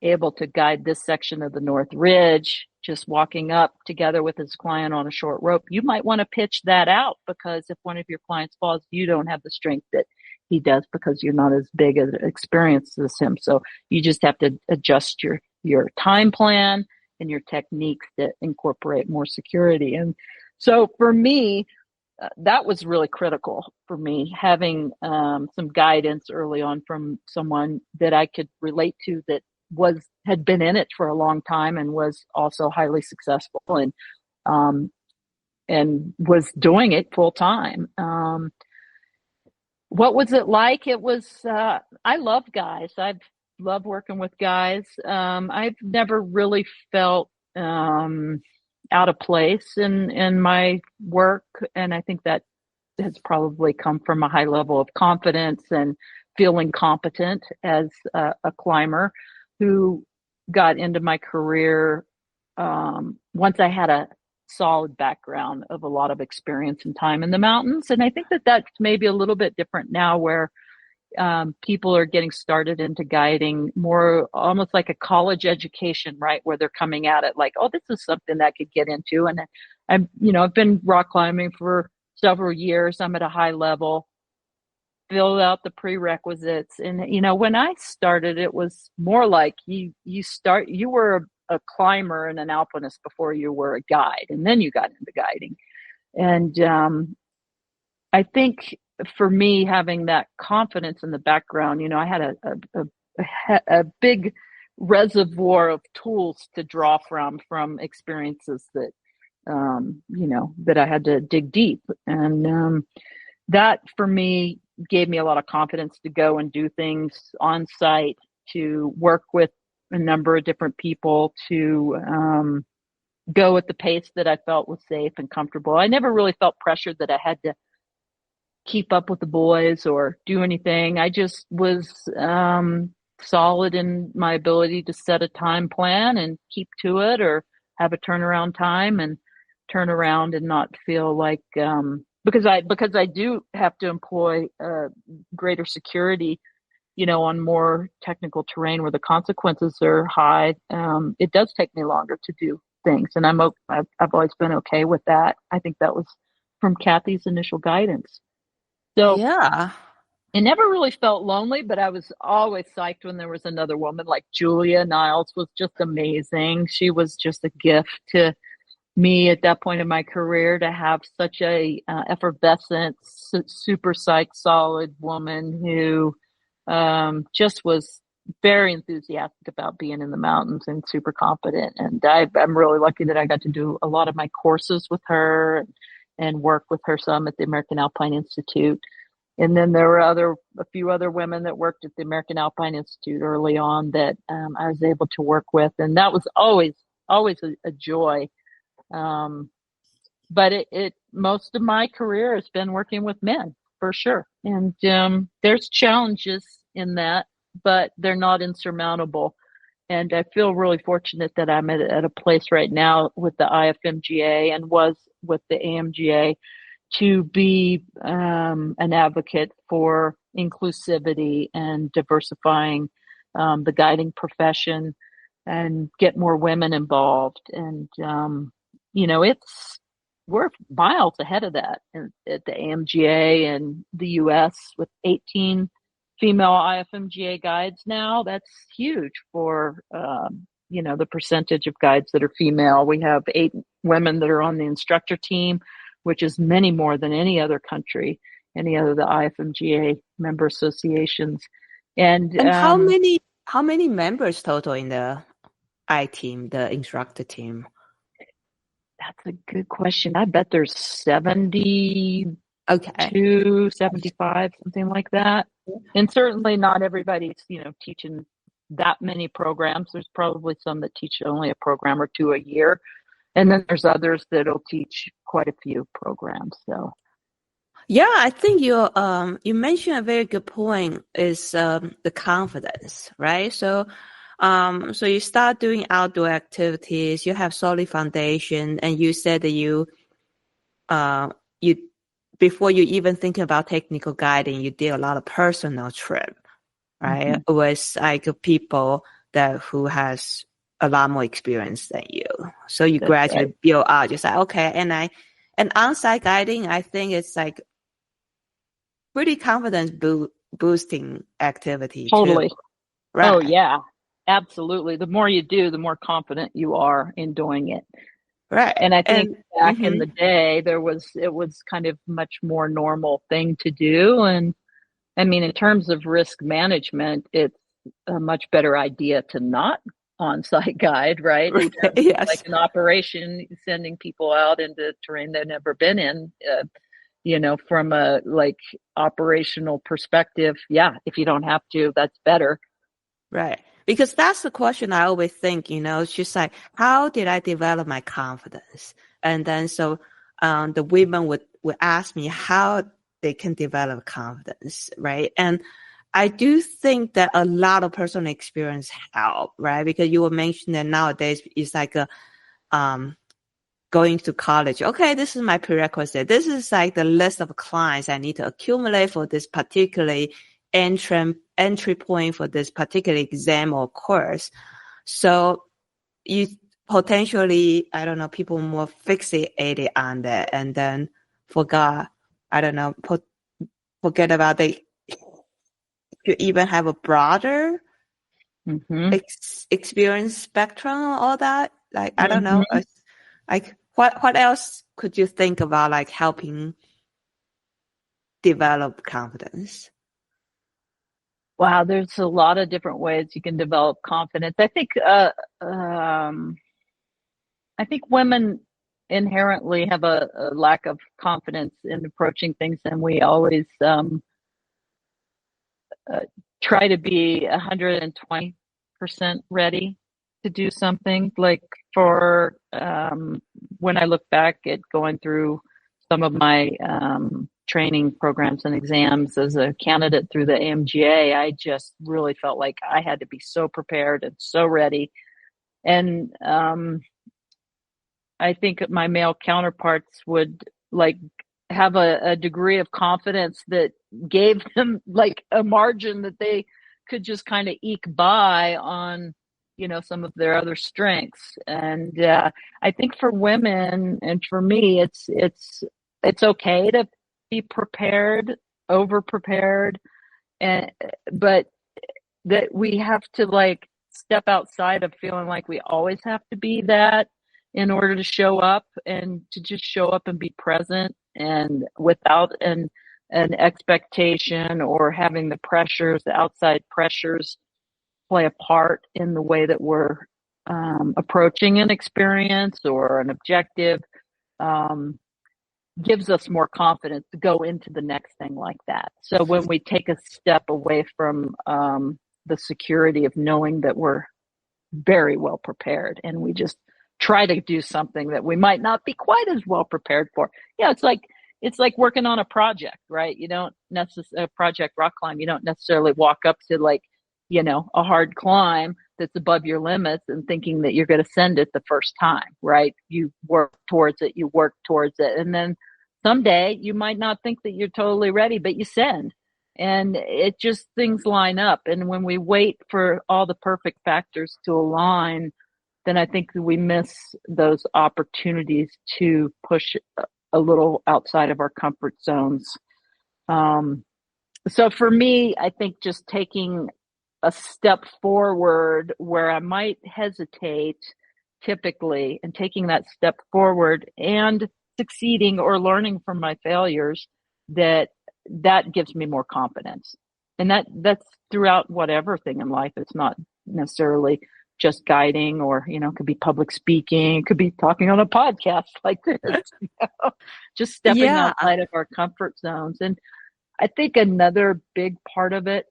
able to guide this section of the North Ridge, just walking up together with his client on a short rope, you might want to pitch that out, because if one of your clients falls, you don't have the strength that he does, because you're not as big as experienced as him. So you just have to adjust your time plan and your techniques that incorporate more security." And so for me, that was really critical for me, having some guidance early on from someone that I could relate to, that had been in it for a long time and was also highly successful, and was doing it full time. What was it like? It was, I love guys. I've loved working with guys. I've never really felt out of place in my work. And I think that has probably come from a high level of confidence and feeling competent as a climber who got into my career once I had a solid background of a lot of experience and time in the mountains. And I think that that's maybe a little bit different now, where people are getting started into guiding more almost like a college education, right? Where they're coming at it like, oh, this is something that I could get into. And I've been rock climbing for several years. I'm at a high level, filled out the prerequisites. And, when I started, it was more like you were a climber and an alpinist before you were a guide. And then you got into guiding. And I think for me, having that confidence in the background, I had a big reservoir of tools to draw from experiences that, that I had to dig deep. And that for me gave me a lot of confidence to go and do things on site, to work with a number of different people, to go at the pace that I felt was safe and comfortable. I never really felt pressured that I had to keep up with the boys or do anything. I just was solid in my ability to set a time plan and keep to it, or have a turnaround time and turn around and not feel like because I do have to employ greater security, on more technical terrain where the consequences are high. It does take me longer to do things, and I've always been okay with that. I think that was from Kathy's initial guidance. So yeah, it never really felt lonely, but I was always psyched when there was another woman. Like Julia Niles was just amazing. She was just a gift to me at that point in my career, to have such a effervescent, super psyched, solid woman who just was very enthusiastic about being in the mountains and super confident. And I'm really lucky that I got to do a lot of my courses with her and work with her some at the American Alpine Institute. And then there were a few other women that worked at the American Alpine Institute early on that I was able to work with. And that was always a joy. But most of my career has been working with men, for sure. And there's challenges in that, but they're not insurmountable. And I feel really fortunate that I'm at a place right now with the IFMGA and was with the AMGA to be an advocate for inclusivity and diversifying the guiding profession and get more women involved. And, we're miles ahead of that at the AMGA and the US with 18 female IFMGA guides now. That's huge for, the percentage of guides that are female. We have 8 women that are on the instructor team, which is many more than any other country, any other of the IFMGA member associations. And how many members total in the I team, the instructor team? That's a good question. I bet there's 72, 75, something like that. And certainly not everybody's, teaching that many programs. There's probably some that teach only a program or 2 a year. And then there's others that'll teach quite a few programs. So, yeah, I think you mentioned a very good point is the confidence, right? So you start doing outdoor activities, you have solid foundation, and you said that you before you even think about technical guiding, you did a lot of personal trip, right? Mm-hmm. With like people who has a lot more experience than you. So you gradually build out, just like, okay. And on-site guiding, I think it's like pretty confidence boosting activity. Totally. Too. Right. Oh yeah, absolutely. The more you do, the more confident you are in doing it. Right. And I think back in the day, it was kind of much more normal thing to do. And I mean, in terms of risk management, it's a much better idea to not on-site guide, right? Yes. Like an operation, sending people out into terrain they've never been in, from a like operational perspective. Yeah, if you don't have to, that's better. Right. Because that's the question I always think, it's just like, how did I develop my confidence? And then so the women would ask me how they can develop confidence, right? And I do think that a lot of personal experience help, right? Because you were mentioning that nowadays it's like going to college. Okay, this is my prerequisite. This is like the list of clients I need to accumulate for this particularly entry point for this particular exam or course. So you potentially, I don't know, people more fixated on that and then forget about you even have a broader experience spectrum, all that. Like, I don't know. Like, what else could you think about, like, helping develop confidence? Wow, there's a lot of different ways you can develop confidence. I think women inherently have a lack of confidence in approaching things, and we always try to be 120% ready to do something. Like for when I look back at going through some of my training programs and exams as a candidate through the AMGA, I just really felt like I had to be so prepared and so ready. And I think my male counterparts would like have a degree of confidence that gave them like a margin that they could just kind of eke by on, you know, some of their other strengths. And I think for women and for me, it's okay to be prepared, over prepared, but that we have to like step outside of feeling like we always have to be that in order to show up, and to just show up and be present and without an expectation or having the pressures, the outside pressures play a part in the way that we're approaching an experience or an objective, gives us more confidence to go into the next thing like that. So when we take a step away from the security of knowing that we're very well prepared and we just try to do something that we might not be quite as well prepared for. Yeah, it's like working on a project, right? You don't necessarily, project rock climb, you don't necessarily walk up to like, you know, a hard climb that's above your limits and thinking that you're going to send it the first time, right? You work towards it. And then someday you might not think that you're totally ready, but you send. And it just, things line up. And when we wait for all the perfect factors to align, then I think we miss those opportunities to push a little outside of our comfort zones. So for me, I think just taking a step forward where I might hesitate typically, and taking that step forward and succeeding or learning from my failures, that gives me more confidence. And that's throughout whatever thing in life. It's not necessarily just guiding, or, you know, it could be public speaking, it could be talking on a podcast like this, you know? Just stepping outside of our comfort zones. And I think another big part of it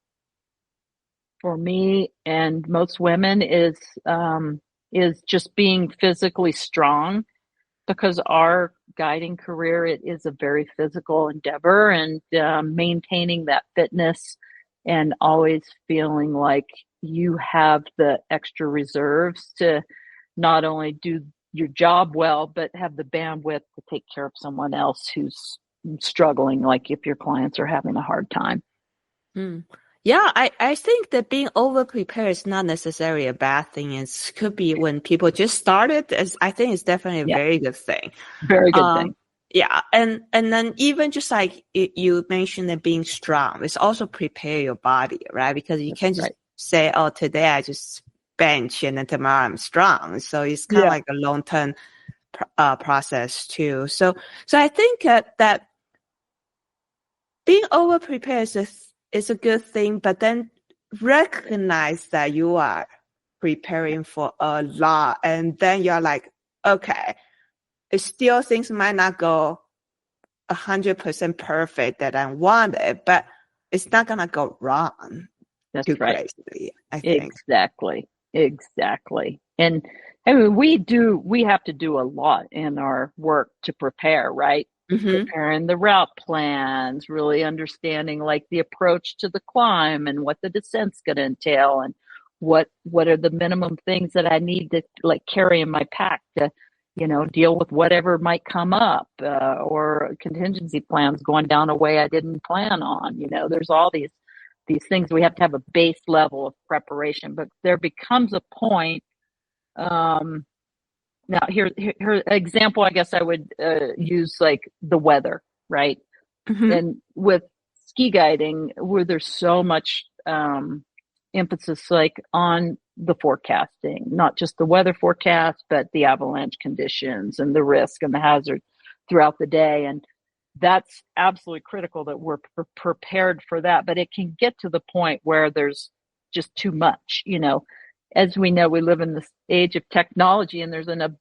for me and most women is just being physically strong, because our guiding career, it is a very physical endeavor, and maintaining that fitness and always feeling like you have the extra reserves to not only do your job well, but have the bandwidth to take care of someone else who's struggling, like if your clients are having a hard time. Yeah, I think that being over prepared is not necessarily a bad thing. It could be when people just started, I think it's definitely a very good thing. Very good thing. Yeah. And then even just like you mentioned that being strong, it's also prepare your body, right? Because you can't just say, oh, today I just bench and then tomorrow I'm strong. So it's kind of like a long-term process too. So I think that being over prepared is a good thing, but then recognize that you are preparing for a lot, and then you're like, okay, it still things might not go 100% perfect that I wanted, but it's not gonna go wrong. That's too right. crazily, I think. Exactly. And I mean, we have to do a lot in our work to prepare, right? Preparing the route plans, really understanding like the approach to the climb and what the descent's going to entail, and what are the minimum things that I need to like carry in my pack to, you know, deal with whatever might come up, or contingency plans going down a way I didn't plan on. You know, there's all these these things. We have to have a base level of preparation, but there becomes a point. Now, here example, I guess I would use like the weather, right? Mm-hmm. And with ski guiding, where there's so much emphasis like on the forecasting, not just the weather forecast, but the avalanche conditions and the risk and the hazard throughout the day. And that's absolutely critical that we're prepared for that. But it can get to the point where there's just too much, you know. As we know, we live in this age of technology, and there's an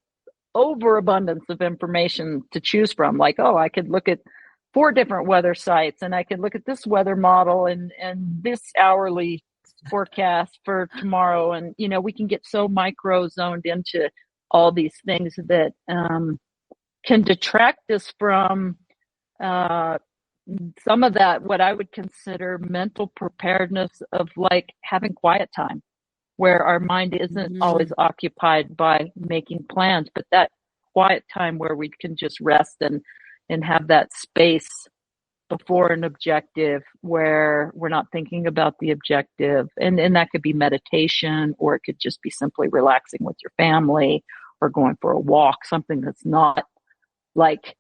overabundance of information to choose from. Like, oh, I could look at 4 different weather sites, and I could look at this weather model and this hourly forecast for tomorrow. And, you know, we can get so micro zoned into all these things that can detract us from some of that, what I would consider mental preparedness of like having quiet time, where our mind isn't always occupied by making plans, but that quiet time where we can just rest and have that space before an objective where we're not thinking about the objective. And that could be meditation, or it could just be simply relaxing with your family or going for a walk, something that's not like,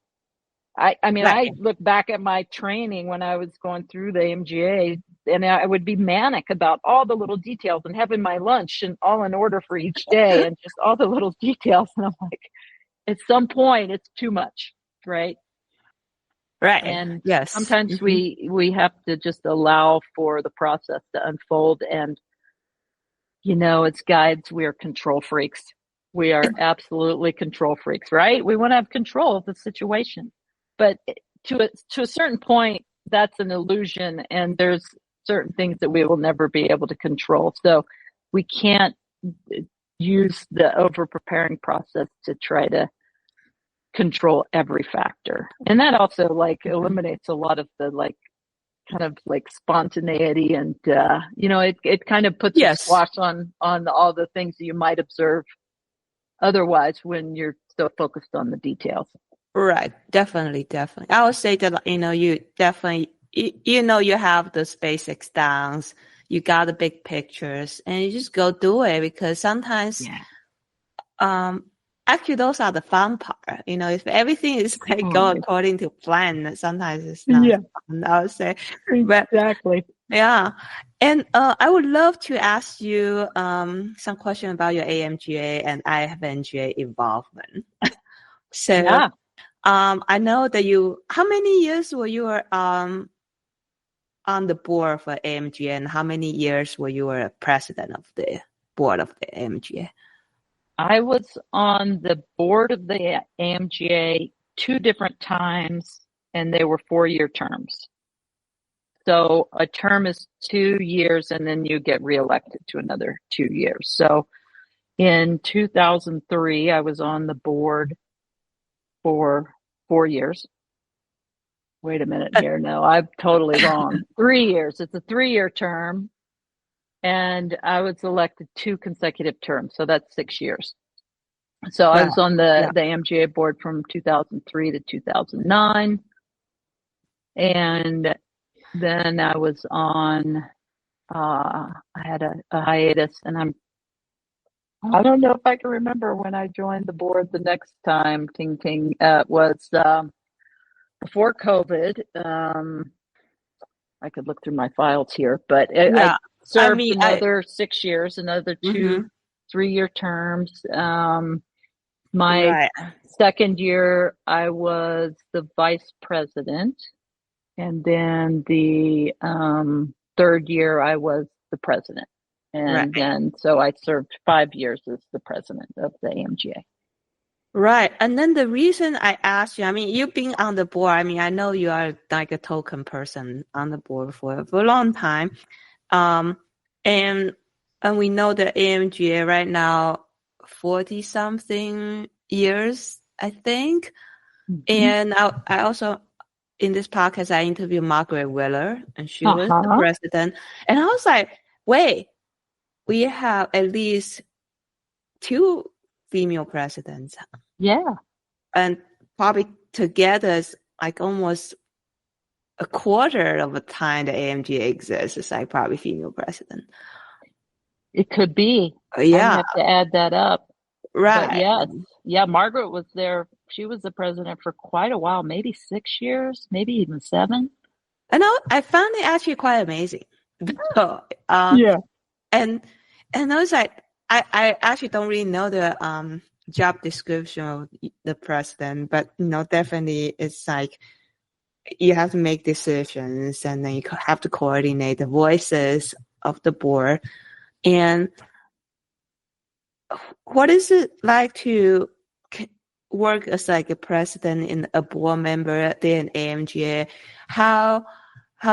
I mean, right. I look back at my training when I was going through the AMGA, and I would be manic about all the little details and having my lunch and all in order for each day and just all the little details. And I'm like, at some point it's too much, right? Right. And yes, sometimes we have to just allow for the process to unfold. And, you know, as guides, we are control freaks. We are absolutely control freaks, right? We want to have control of the situation. But to a certain point, that's an illusion, and there's certain things that we will never be able to control. So we can't use the over-preparing process to try to control every factor. And that also like eliminates a lot of the like kind of like spontaneity, and you know, it kind of puts a squash on all the things that you might observe otherwise when you're so focused on the details. Right. Definitely. I would say that, you know, you definitely, you know, you have the basics down, you got the big pictures, and you just go do it, because sometimes, actually those are the fun part. You know, if everything is like go according to plan, sometimes it's not fun, I would say. Exactly. Yeah. And I would love to ask you some question about your AMGA and IFMGA involvement. So I know that how many years were you on the board for AMGA, and how many years were you a president of the board of the AMGA? I was on the board of the AMGA 2 different times, and they were 4-year terms. So a term is 2 years, and then you get reelected to another 2 years. So in 2003, I was on the board for 4 years. Wait a minute here. No, I'm totally wrong. 3 years. It's a 3-year term. And I was elected 2 consecutive terms. So that's 6 years. So I was on the AMGA board from 2003 to 2009. And then I was on, I had a hiatus, and I don't know if I can remember when I joined the board the next time. Ting Ting was before COVID. I could look through my files here, but I served another 6 years, another 2 3-year terms. My second year, I was the vice president, and then the third year, I was the president. And then, so I served 5 years as the president of the AMGA. Right. And then the reason I asked you, I mean, you've been on the board. I mean, I know you are like a token person on the board for a long time. And we know that AMGA right now, 40 something years, I think. And I also, in this podcast, I interviewed Margaret Wheeler, and she was the president. And I was like, wait, we have at least 2 female presidents. Yeah. And probably together it's like almost a quarter of the time the AMGA exists, it's like probably female president. It could be. Yeah. I'd have to add that up. Right. But yes, yeah, Margaret was there. She was the president for quite a while, maybe 6 years, maybe even 7. I found it actually quite amazing. So, Yeah. And I was like, I actually don't really know the job description of the president, but definitely it's like you have to make decisions, and then you have to coordinate the voices of the board. And what is it like to work as like a president and a board member there in AMGA? How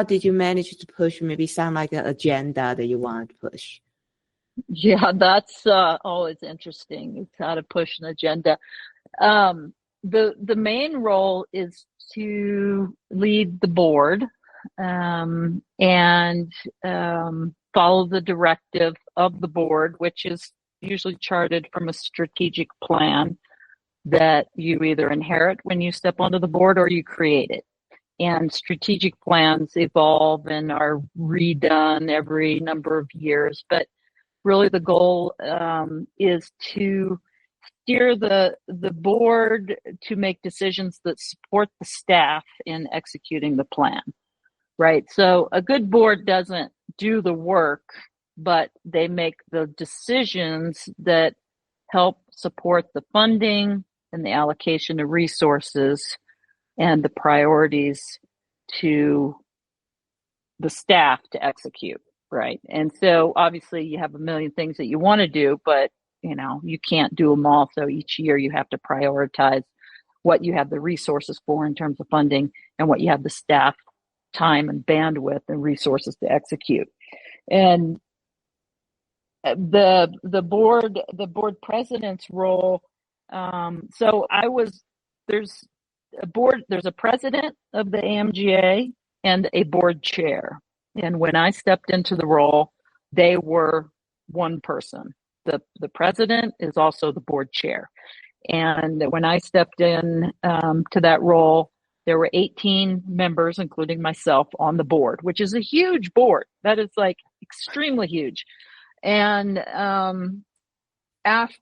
did you manage to push maybe some like an agenda that you want to push? Yeah, that's always interesting. It's how to push an agenda. The main role is to lead the board and follow the directive of the board, which is usually charted from a strategic plan that you either inherit when you step onto the board or you create it. And strategic plans evolve and are redone every number of years. But really the goal is to steer the board to make decisions that support the staff in executing the plan, right? So a good board doesn't do the work, but they make the decisions that help support the funding and the allocation of resources and the priorities to the staff to execute, right? And so obviously you have a million things that you want to do, but you can't do them all. So each year you have to prioritize what you have the resources for in terms of funding and what you have the staff time and bandwidth and resources to execute. And the board president's role. There's a president of the AMGA and a board chair. And when I stepped into the role, they were one person. The president is also the board chair. And when I stepped in to that role, there were 18 members, including myself, on the board, which is a huge board. That is like extremely huge. And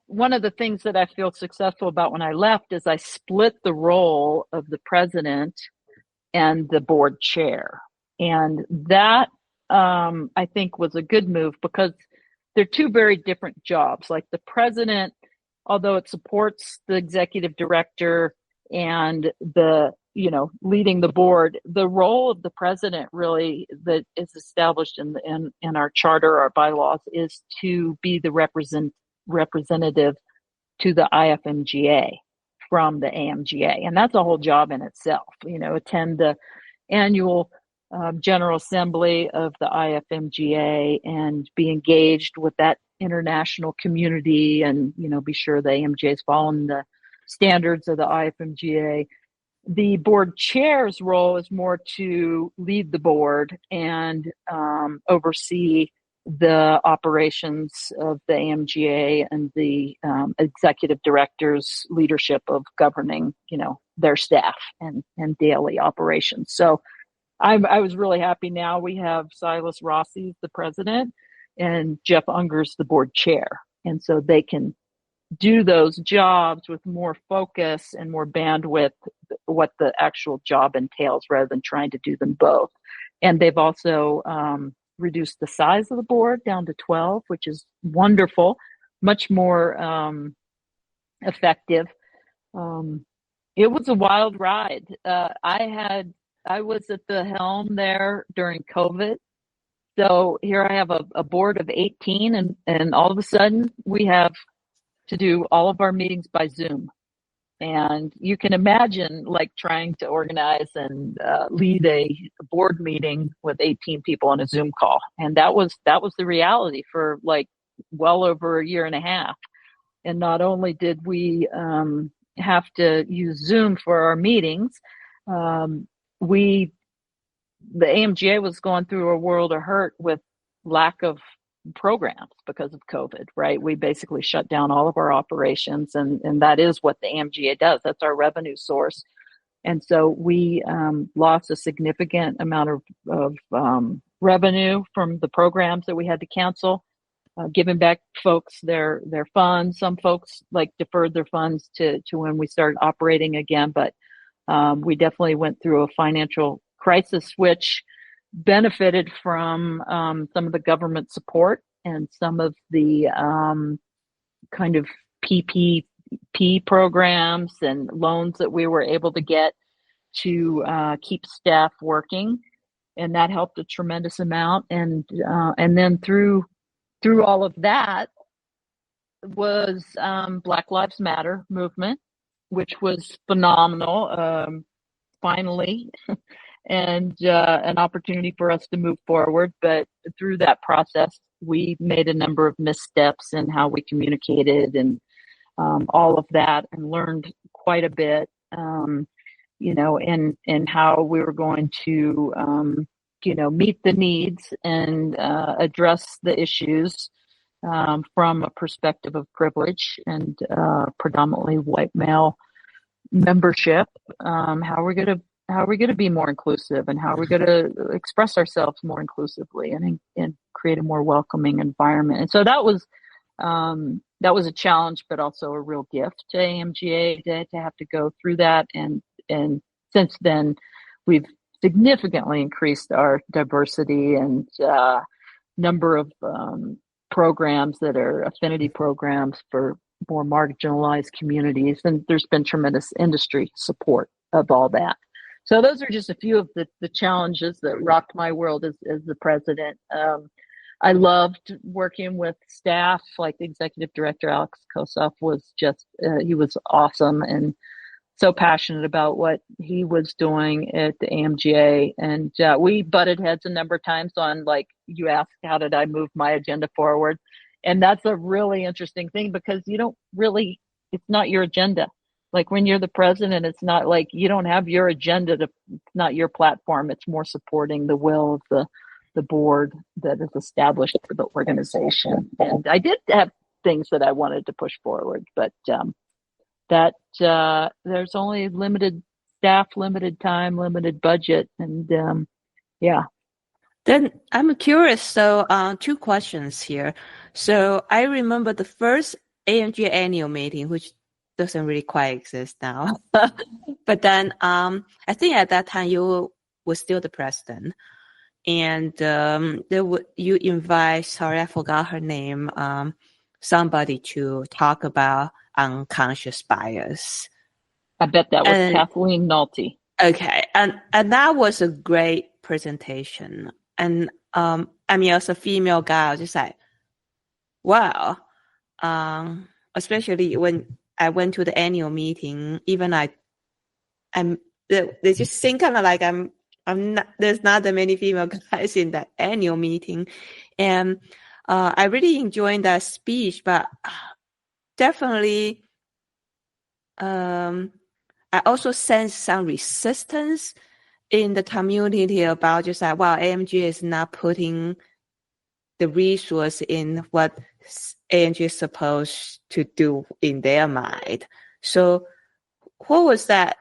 one of the things that I feel successful about when I left is I split the role of the president and the board chair. And that, I think, was a good move because they're two very different jobs. Like the president, although it supports the executive director and leading the board, the role of the president really that is established in our charter, our bylaws, is to be the representative to the IFMGA from the AMGA. And that's a whole job in itself, attend the annual General Assembly of the IFMGA and be engaged with that international community and, be sure the AMGA is following the standards of the IFMGA. The board chair's role is more to lead the board and oversee the operations of the AMGA and the executive director's leadership of governing, their staff and daily operations. So I was really happy. Now we have Silas Rossi, the president, and Jeff Unger's the board chair. And so they can do those jobs with more focus and more bandwidth, what the actual job entails, rather than trying to do them both. And they've also reduced the size of the board down to 12, which is wonderful, much more effective. It was a wild ride. I was at the helm there during COVID. So here I have a board of 18 and all of a sudden we have to do all of our meetings by Zoom. And you can imagine like trying to organize and lead a board meeting with 18 people on a Zoom call. And that was the reality for like well over a year and a half. And not only did we have to use Zoom for our meetings, the AMGA was going through a world of hurt with lack of programs because of COVID, right? We basically shut down all of our operations, and that is what the AMGA does. That's our revenue source. And so we lost a significant amount of revenue from the programs that we had to cancel, giving back folks their funds. Some folks deferred their funds to when we started operating again, but we definitely went through a financial crisis, which benefited from some of the government support and some of the kind of PPP programs and loans that we were able to get to keep staff working, and that helped a tremendous amount. And then through all of that was Black Lives Matter movement, which was phenomenal. Finally, and an opportunity for us to move forward. But through that process, we made a number of missteps in how we communicated and all of that, and learned quite a bit, in how we were going to, meet the needs and address the issues from a perspective of privilege and predominantly white male membership. How are we going to be more inclusive, and how are we going to express ourselves more inclusively and create a more welcoming environment? And so that was a challenge, but also a real gift to AMGA to have to go through that. And since then, we've significantly increased our diversity and number of programs that are affinity programs for more marginalized communities. And there's been tremendous industry support of all that. So those are just a few of the challenges that rocked my world as the president. I loved working with staff, like the executive director, Alex Kosoff, was just, he was awesome and so passionate about what he was doing at the AMGA. And we butted heads a number of times on, you asked, how did I move my agenda forward? And that's a really interesting thing, because it's not your agenda. Like when you're the president, it's not like you don't have your agenda it's not your platform. It's more supporting the will of the board that is established for the organization. And I did have things that I wanted to push forward, but there's only limited staff, limited time, limited budget. And yeah. Then I'm curious. So, two questions here. So I remember the first AMG annual meeting, which doesn't really quite exist now. But then, I think at that time you were still the president, and you invite, sorry, I forgot her name, somebody to talk about unconscious bias. I bet that was Kathleen Nolte. Okay, and that was a great presentation. And as a female guy, I was just like, wow. Especially when I went to the annual meeting, even they just think kind of like I'm not. There's not that many female guys in that annual meeting, and I really enjoyed that speech. But definitely, I also sense some resistance in the community about just like, wow, AMG is not putting the resource in what AMG is supposed to do in their mind. So what was that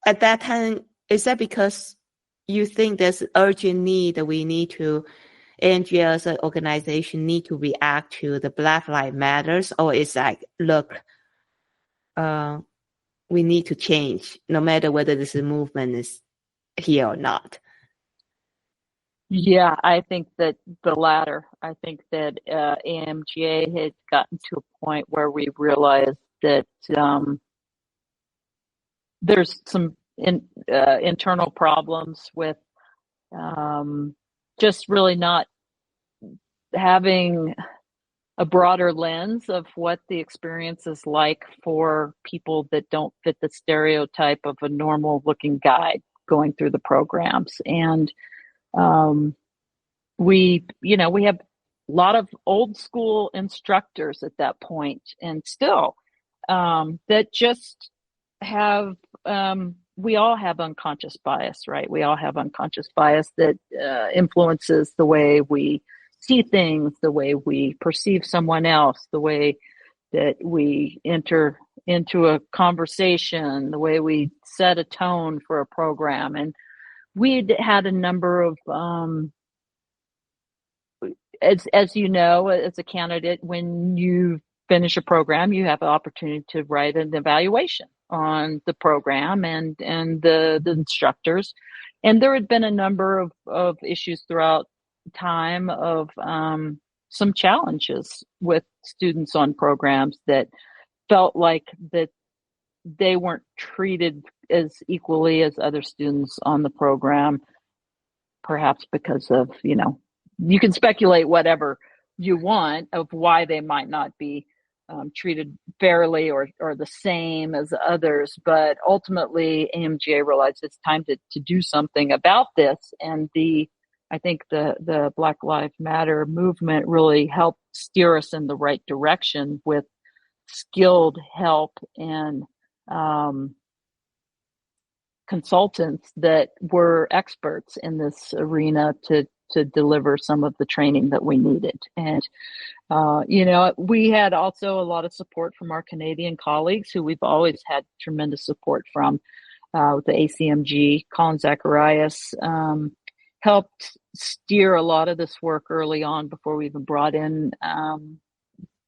at that time? Is that because you think there's an urgent need that AMG as an organization need to react to the Black Lives Matters, or is like, look, we need to change no matter whether this movement is here or not? Yeah, I think that the latter. I think that AMGA had gotten to a point where we realized that there's some internal problems with just really not having a broader lens of what the experience is like for people that don't fit the stereotype of a normal looking guide going through the programs. And we have a lot of old school instructors at that point, and still that just have we all have unconscious bias, right? We all have unconscious bias that influences the way we see things, the way we perceive someone else, the way that we into a conversation, the way we set a tone for a program. And we'd had a number of, as you know, as a candidate, when you finish a program, you have an opportunity to write an evaluation on the program and the instructors. And there had been a number of issues throughout time of some challenges with students on programs that felt like that they weren't treated as equally as other students on the program, perhaps because of, you can speculate whatever you want of why they might not be treated fairly or the same as others. But ultimately, AMGA realized it's time to do something about this. And I think the Black Lives Matter movement really helped steer us in the right direction with skilled help and consultants that were experts in this arena to deliver some of the training that we needed. And, we had also a lot of support from our Canadian colleagues who we've always had tremendous support from, with the ACMG. Colin Zacharias helped steer a lot of this work early on before we even brought in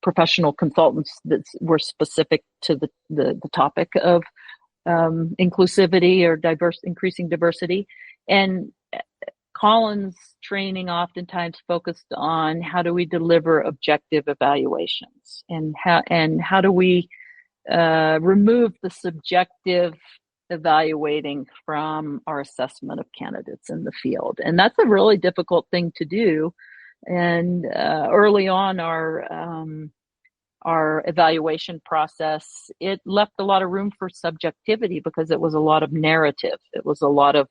professional consultants that were specific to the topic of inclusivity or increasing diversity. And Colin's training oftentimes focused on how do we deliver objective evaluations and how do we remove the subjective evaluating from our assessment of candidates in the field. And that's a really difficult thing to do. And early on our evaluation process, it left a lot of room for subjectivity because it was a lot of narrative. It was a lot of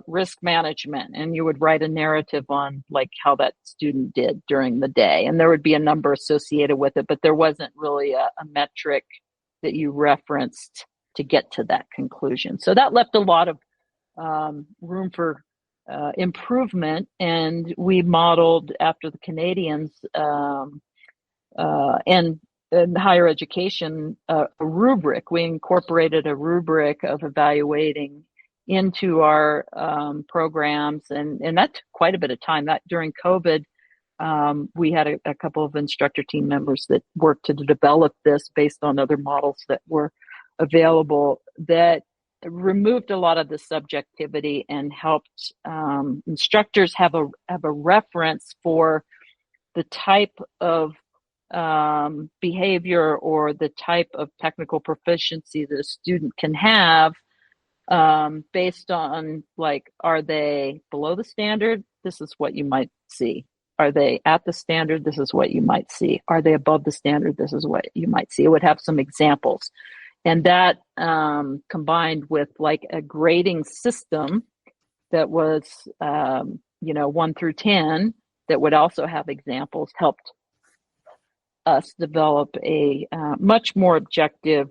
risk management, and you would write a narrative on how that student did during the day, and there would be a number associated with it, but there wasn't really a metric that you referenced to get to that conclusion. So that left a lot of room for improvement, and we modeled after the Canadians and in higher education a rubric. We incorporated a rubric of evaluating into our programs, and that took quite a bit of time. That during COVID, we had a couple of instructor team members that worked to develop this based on other models that were available that removed a lot of the subjectivity and helped instructors have a reference for the type of behavior or the type of technical proficiency that a student can have based on are they below the standard? This is what you might see. Are they at the standard? This is what you might see. Are they above the standard? This is what you might see. It would have some examples. And that combined with a grading system that was 1 through 10 that would also have examples helped us develop a much more objective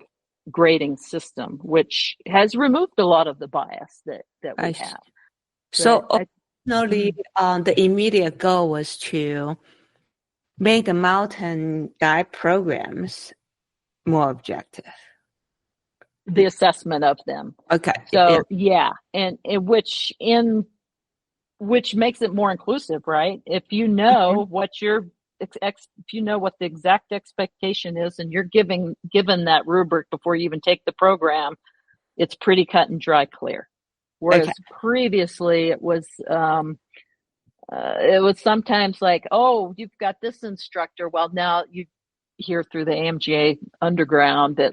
grading system, which has removed a lot of the bias that we have. So originally, the immediate goal was to make the mountain guide programs more objective. The assessment of them. Okay. So and which makes it more inclusive, right? If you know what if you know what the exact expectation is and you're given that rubric before you even take the program, it's pretty cut and dry clear. Whereas previously it was sometimes you've got this instructor. Well, now you hear through the AMGA underground that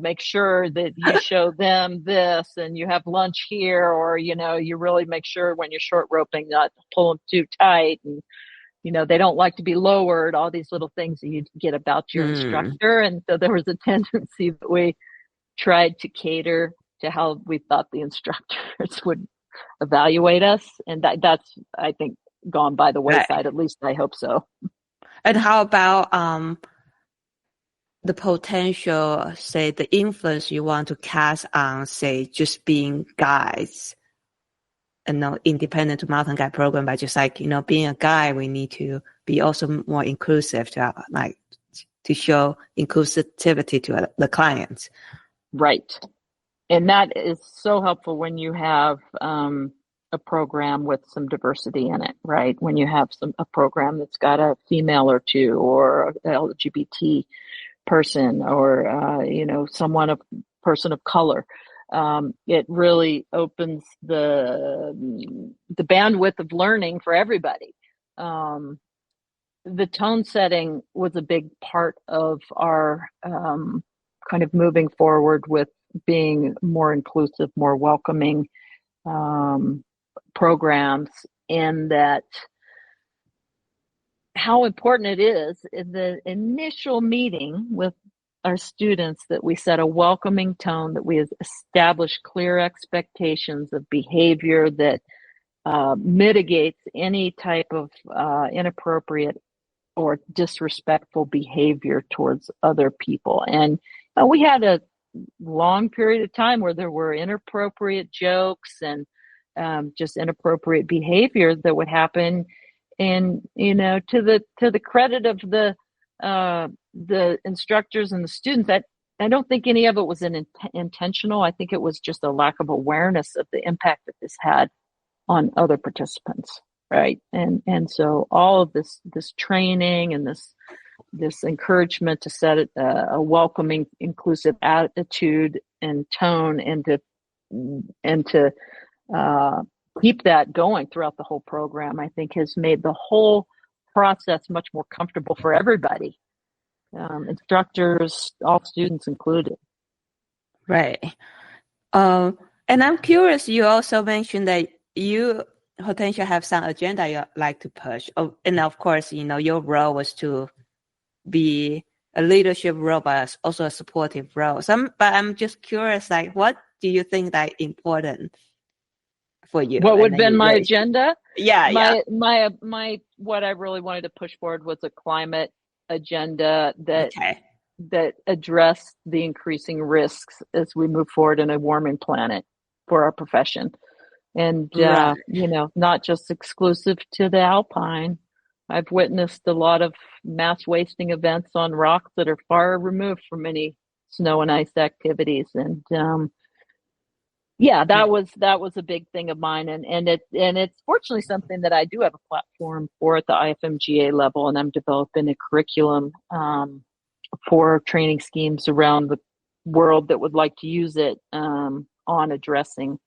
make sure that you show them this and you have lunch here, or, you really make sure when you're short roping, not pull them too tight. And, they don't like to be lowered, all these little things that you get about your instructor. And so there was a tendency that we tried to cater to how we thought the instructors would evaluate us. And that's, I think, gone by the wayside. Right. At least I hope so. And how about the potential, say, the influence you want to cast on, say, just being guides, independent mountain guide program, by just being a guide, we need to be also more inclusive to to show inclusivity to the clients. Right. And that is so helpful when you have a program with some diversity in it, right? When you have a program that's got a female or two, or an LGBT person, or person of color. It really opens the bandwidth of learning for everybody. The tone setting was a big part of our kind of moving forward with being more inclusive, more welcoming programs, and that how important it is in the initial meeting with our students that we set a welcoming tone, that we establish clear expectations of behavior that mitigates any type of inappropriate or disrespectful behavior towards other people. And we had a long period of time where there were inappropriate jokes and just inappropriate behavior that would happen. And to the credit of the instructors and the students, that I don't think any of it was intentional. I think it was just a lack of awareness of the impact that this had on other participants, right? And so all of this training and this encouragement to set a welcoming, inclusive attitude and tone, and to keep that going throughout the whole program, I think has made the whole process much more comfortable for everybody, instructors, all students included. Right. And I'm curious, you also mentioned that you potentially have some agenda you like to push. Oh, and of course, your role was to be a leadership role, but also a supportive role. But I'm just curious, like, what do you think that important for you? What would have been my agenda? Yeah. My what I really wanted to push forward was a climate agenda that addressed the increasing risks as we move forward in a warming planet for our profession. And, not just exclusive to the Alpine. I've witnessed a lot of mass wasting events on rocks that are far removed from any snow and ice activities. And, that was a big thing of mine. And it's fortunately something that I do have a platform for at the IFMGA level. And I'm developing a curriculum, for training schemes around the world that would like to use it, on addressing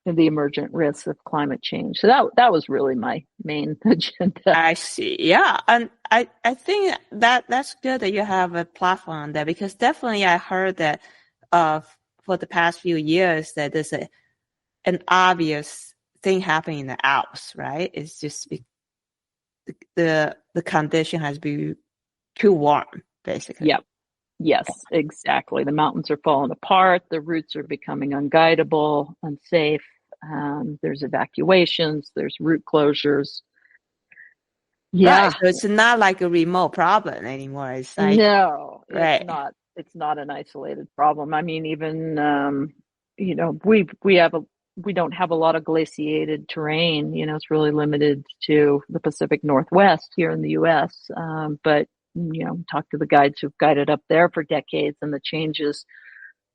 the emergent risks of climate change. So that was really my main agenda. I see. Yeah. And I think that's good that you have a platform on that, because definitely I heard that for the past few years that there's an obvious thing happening in the Alps, right? It's just the condition has been too warm, basically. Yep. Yes, exactly. The mountains are falling apart. The routes are becoming unguidable, unsafe. There's evacuations. There's route closures. Yeah. Right. So it's not like a remote problem anymore. It's like, no, right. It's not. It's not an isolated problem. I mean, even we don't have a lot of glaciated terrain. It's really limited to the Pacific Northwest here in the U.S. But talk to the guides who've guided up there for decades, and the changes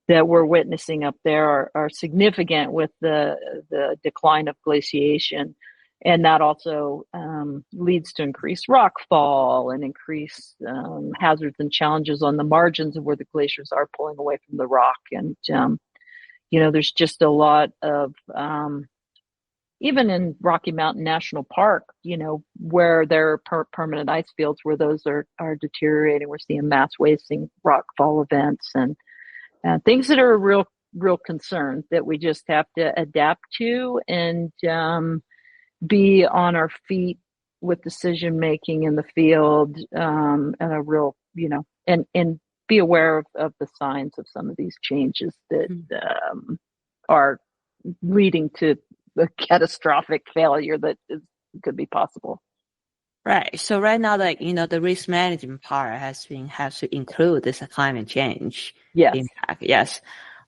that we're witnessing up there are significant with the decline of glaciation. And that also leads to increased rockfall and increased hazards and challenges on the margins of where the glaciers are pulling away from the rock. And, there's just a lot of, even in Rocky Mountain National Park, where there are permanent ice fields where those are deteriorating. We're seeing mass wasting rockfall events and things that are a real concern that we just have to adapt to and be on our feet with decision making in the field, and a real, and be aware of the signs of some of these changes that are leading to the catastrophic failure that could be possible. Right. So right now, the risk management part has to include this climate change impact. Yes.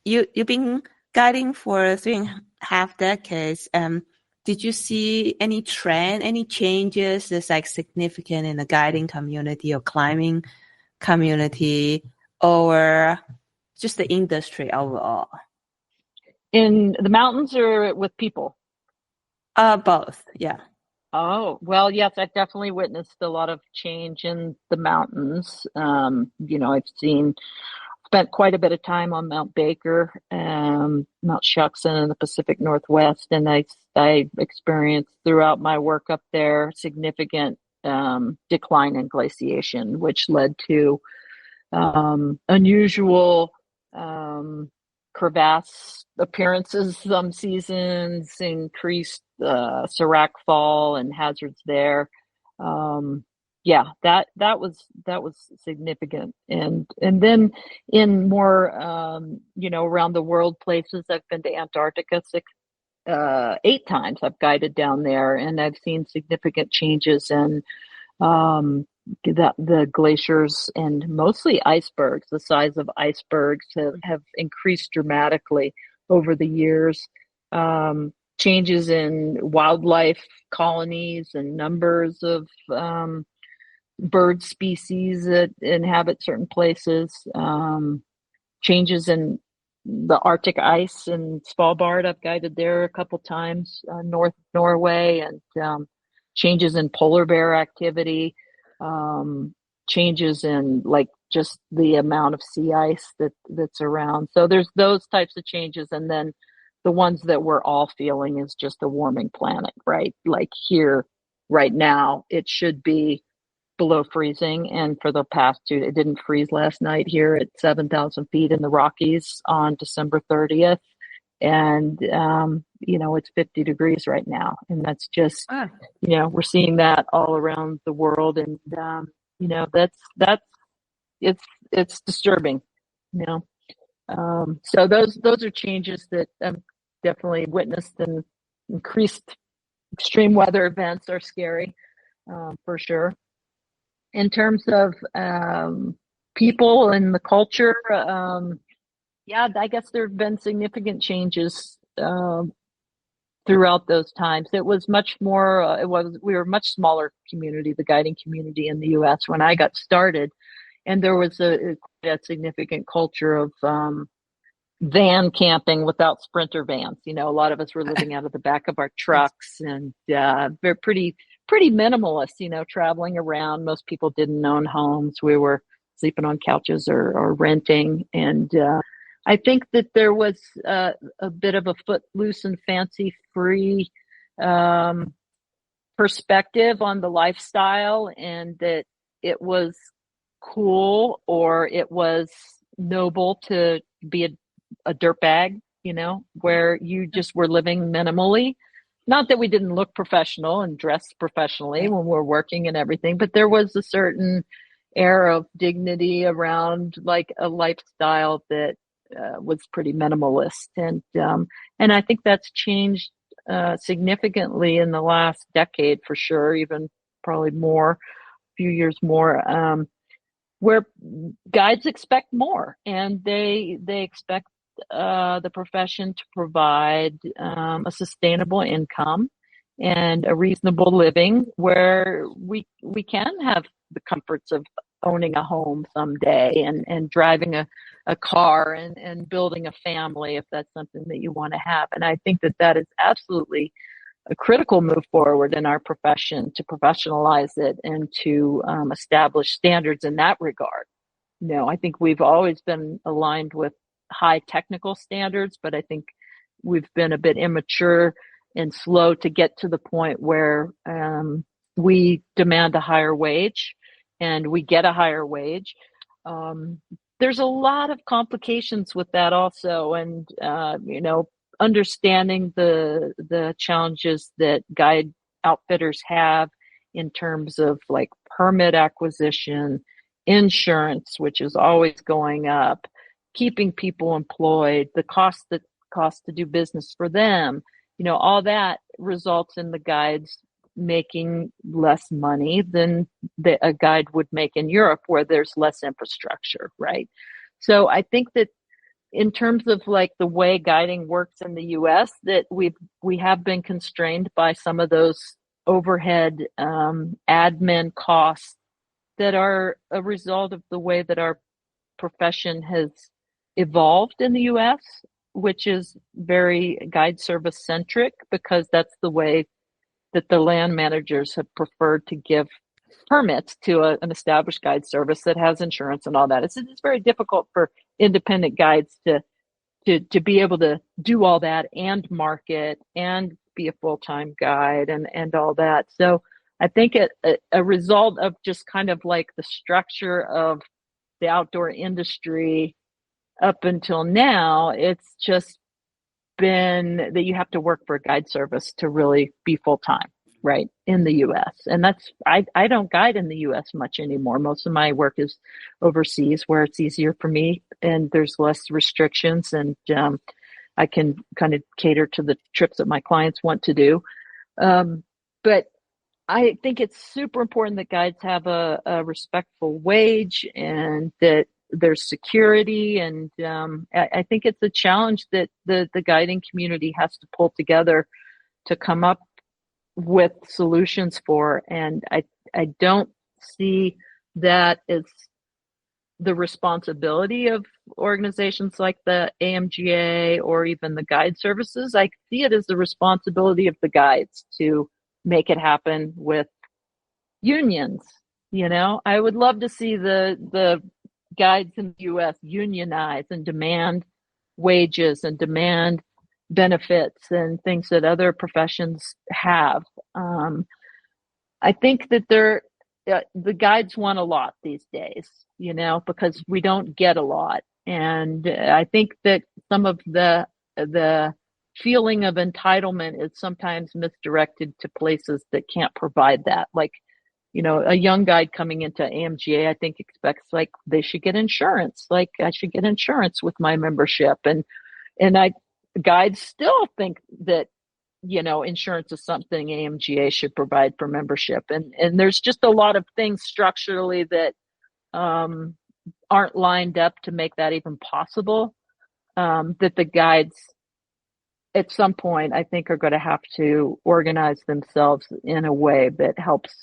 You've been guiding for 3.5 decades. Did you see any trend, any changes that's like significant in the guiding community or climbing community or just the industry overall? In the mountains or with people? Both, yeah. Oh, well, yes, I've definitely witnessed a lot of change in the mountains. I've spent quite a bit of time on Mount Baker, Mount Shuksan in the Pacific Northwest, and I experienced throughout my work up there significant decline in glaciation, which led to unusual crevasse appearances some seasons, increased serac fall and hazards there. That was significant. And then in more around the world places, I've been to Antarctica 8 times. I've guided down there, and I've seen significant changes in the glaciers and mostly icebergs. The size of icebergs have increased dramatically over the years. Changes in wildlife colonies and numbers of bird species that inhabit certain places. Changes in the Arctic ice in Svalbard. I've guided there a couple times, north Norway, and changes in polar bear activity, changes in like just the amount of sea ice that's around. So there's those types of changes. And then the ones that we're all feeling is just a warming planet, right? Like here right now, it should be below freezing. And for the past it didn't freeze last night here at 7,000 feet in the Rockies on December 30th. And, it's 50 degrees right now. And that's just, we're seeing that all around the world. And, it's disturbing, so those are changes that I've definitely witnessed, and increased extreme weather events are scary, for sure. In terms of people and the culture, I guess there have been significant changes throughout those times. It was much more. We were a much smaller community, the guiding community in the U.S. when I got started, and there was a significant culture of van camping without sprinter vans. A lot of us were living out of the back of our trucks, and they're pretty minimalist. Traveling around. Most people didn't own homes. We were sleeping on couches or renting, and I think that there was a bit of a footloose and fancy-free perspective on the lifestyle, and that it was cool or it was noble to be a dirtbag, where you just were living minimally. Not that we didn't look professional and dress professionally when we're working and everything, but there was a certain air of dignity around like a lifestyle that was pretty minimalist. And I think that's changed significantly in the last decade, for sure, even probably more, a few years more, where guides expect more, and they expect the profession to provide a sustainable income and a reasonable living where we can have the comforts of owning a home someday, and driving a car and building a family if that's something that you want to have. And I think that is absolutely a critical move forward in our profession, to professionalize it and to establish standards in that regard. I think we've always been aligned with high technical standards, but I think we've been a bit immature and slow to get to the point where we demand a higher wage and we get a higher wage. There's a lot of complications with that also, and understanding the challenges that guide outfitters have in terms of like permit acquisition, insurance, which is always going up, keeping people employed, the cost to do business for them, all that results in the guides making less money than a guide would make in Europe, where there's less infrastructure, right? So I think that in terms of like the way guiding works in the US, that we have been constrained by some of those overhead admin costs that are a result of the way that our profession has evolved in the U.S., which is very guide service centric, because that's the way that the land managers have preferred to give permits to an established guide service that has insurance and all that. It's very difficult for independent guides to be able to do all that and market and be a full-time guide and all that. So I think a result of just kind of like the structure of the outdoor industry up until now, it's just been that you have to work for a guide service to really be full-time, right, in the U.S. And that's, I don't guide in the U.S. much anymore. Most of my work is overseas, where it's easier for me and there's less restrictions, and I can kind of cater to the trips that my clients want to do. But I think it's super important that guides have a respectful wage and that there's security. And I think it's a challenge that the guiding community has to pull together to come up with solutions for. And I don't see that as the responsibility of organizations like the AMGA or even the guide services. I see it as the responsibility of the guides to make it happen with unions. You know, I would love to see the guides in the U.S. unionize and demand wages and demand benefits and things that other professions have. I think that the guides want a lot these days, you know, because we don't get a lot. And I think that some of the feeling of entitlement is sometimes misdirected to places that can't provide that. Like, you know, a young guide coming into AMGA, I think, expects like they should get insurance. Like, I should get insurance with my membership. And guides still think that, you know, insurance is something AMGA should provide for membership. And there's just a lot of things structurally that aren't lined up to make that even possible, that the guides at some point, I think, are going to have to organize themselves in a way that helps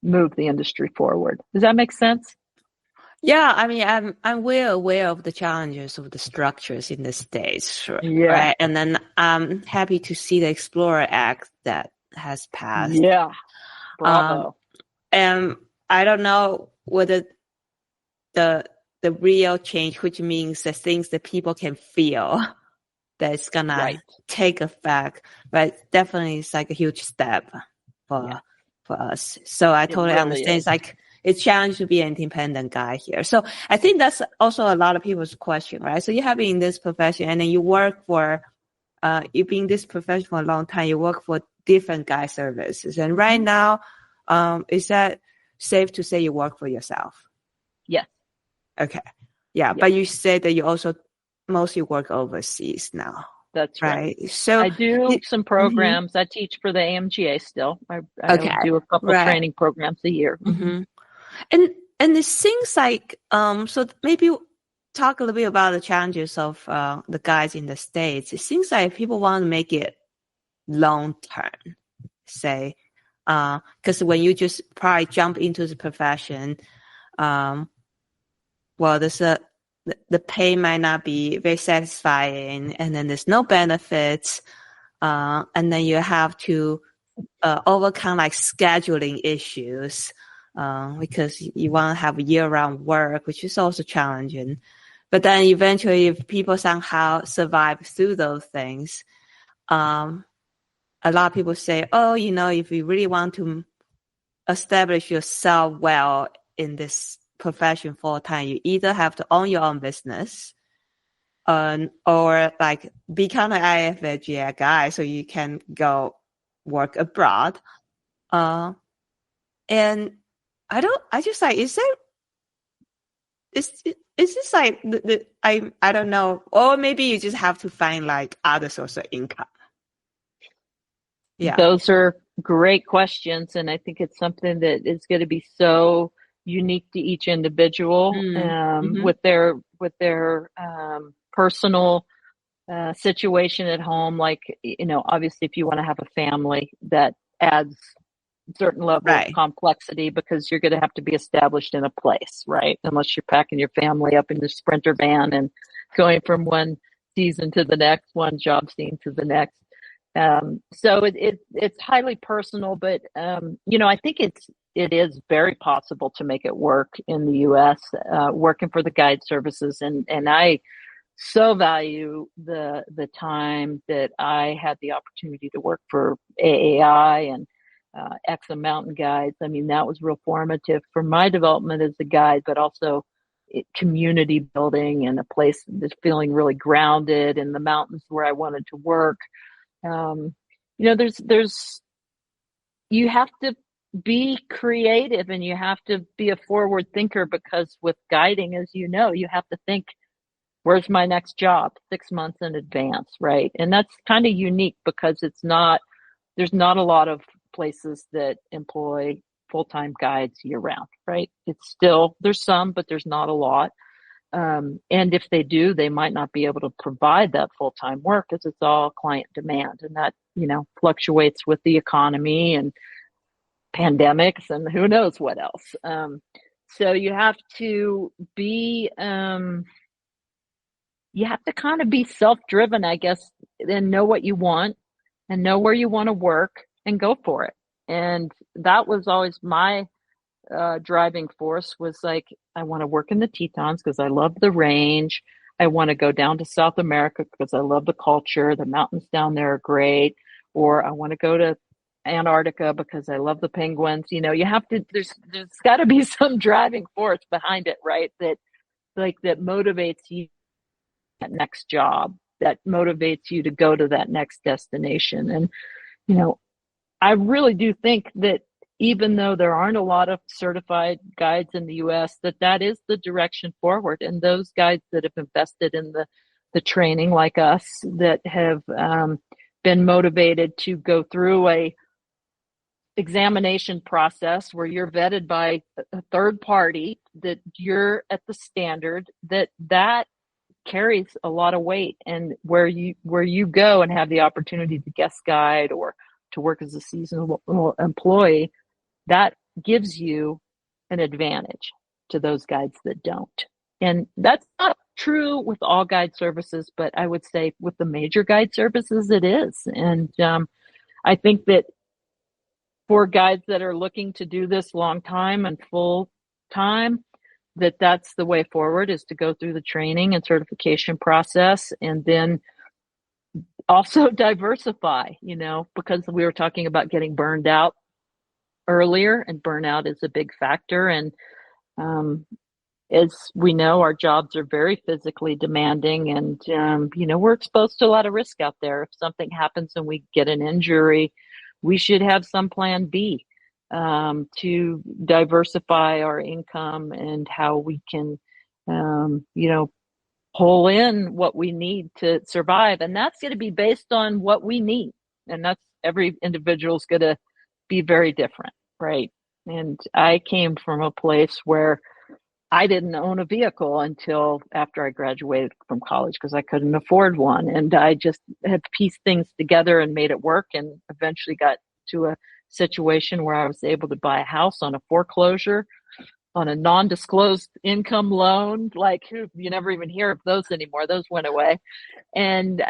move the industry forward. Does that make sense? Yeah, I mean, I'm well aware of the challenges of the structures in the States, Yeah. right? And then I'm happy to see the Explorer Act that has passed. Yeah, bravo. And I don't know whether the real change, which means the things that people can feel, that's gonna take effect, but definitely it's like a huge step for us. So I totally understand. It's like it's challenging to be an independent guy here. So I think that's also a lot of people's question, right? So you have been in this profession and then you work for, you've been in this profession for a long time. You work for different guide services. And right now, is that safe to say you work for yourself? Yes. Okay. Yeah. But you said that you also mostly work overseas now. That's right. So I do some programs. I teach for the AMGA still. I do a couple training programs a year. Mm-hmm. And it seems like, so maybe talk a little bit about the challenges of the guys in the States. It seems like people want to make it long term, say, because when you just probably jump into the profession, well, there's the pay might not be very satisfying, and then there's no benefits, and then you have to overcome like scheduling issues, because you want to have year-round work, which is also challenging. But then eventually, if people somehow survive through those things, a lot of people say, oh, you know, if you really want to establish yourself well in this profession full time, you either have to own your own business, or like become an IFMGA guy so you can go work abroad. And I just like, is this like I don't know, or maybe you just have to find like other source of income. Yeah, those are great questions, and I think it's something that is going to be so unique to each individual, with their personal situation at home. Like, you know, obviously, if you want to have a family, that adds certain level of complexity because you're going to have to be established in a place, right? Unless you're packing your family up in the Sprinter van and going from one season to the next, one job scene to the next. So it's highly personal, but I think it is very possible to make it work in the U.S. Working for the guide services, and I so value the time that I had the opportunity to work for AAI and EXA Mountain Guides. I mean, that was real formative for my development as a guide, but also community building and a place that's feeling really grounded in the mountains where I wanted to work. There's you have to be creative and you have to be a forward thinker, because with guiding, as you know, you have to think, where's my next job 6 months in advance, right? And that's kind of unique because there's not a lot of places that employ full-time guides year round, right? There's some, but there's not a lot. And if they do, they might not be able to provide that full-time work because it's all client demand, and that, fluctuates with the economy and pandemics and who knows what else. So you have to be, you have to kind of be self-driven, I guess, and know what you want and know where you want to work and go for it. And that was always my driving force, was like, I want to work in the Tetons because I love the range. I want to go down to South America because I love the culture. The mountains down there are great. Or I want to go to Antarctica because I love the penguins. You have to, there's got to be some driving force behind it, right? That motivates you that next job, that motivates you to go to that next destination. And, I really do think that even though there aren't a lot of certified guides in the US, that is the direction forward. And those guides that have invested in the training, like us, that have been motivated to go through a examination process where you're vetted by a third party, that you're at the standard, that carries a lot of weight. And where you go and have the opportunity to guest guide or to work as a seasonal employee, that gives you an advantage to those guides that don't. And that's not true with all guide services, but I would say with the major guide services, it is. And I think that for guides that are looking to do this long time and full time, that's the way forward, is to go through the training and certification process, and then also diversify, because we were talking about getting burned out earlier, and burnout is a big factor. And as we know, our jobs are very physically demanding, and we're exposed to a lot of risk out there. If something happens and we get an injury, we should have some plan B to diversify our income and how we can pull in what we need to survive. And that's going to be based on what we need, and that's, every individual is going to be very different, right? And I came from a place where I didn't own a vehicle until after I graduated from college because I couldn't afford one. And I just had pieced things together and made it work, and eventually got to a situation where I was able to buy a house on a foreclosure on a non-disclosed income loan. Like, you never even hear of those anymore. Those went away. And,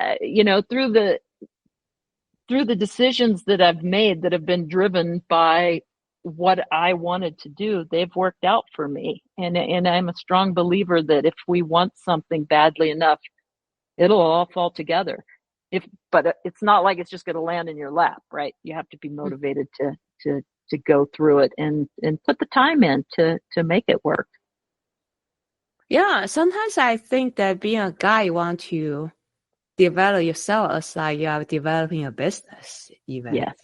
through the decisions that I've made that have been driven by what I wanted to do, they've worked out for me. And I'm a strong believer that if we want something badly enough, it'll all fall together. But it's not like it's just going to land in your lap, right? You have to be motivated to go through it and put the time in to make it work. Yeah, sometimes I think that being a guy, you want to develop yourself as like you are developing a business, even. Yes.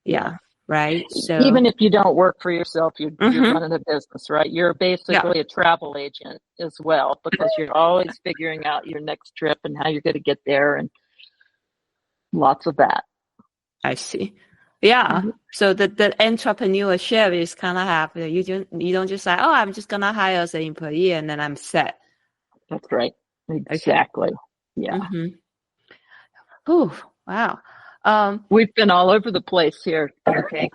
Yeah. Right. So even if you don't work for yourself, you're running a business, right? You're basically a travel agent as well, because you're always figuring out your next trip and how you're going to get there, and lots of that. I see. Yeah. So the entrepreneurship is kind of happening. You don't just say, oh, I'm just gonna hire as an employee and then I'm set. That's right. Exactly. Yeah. Oh, wow. We've been all over the place here. Okay.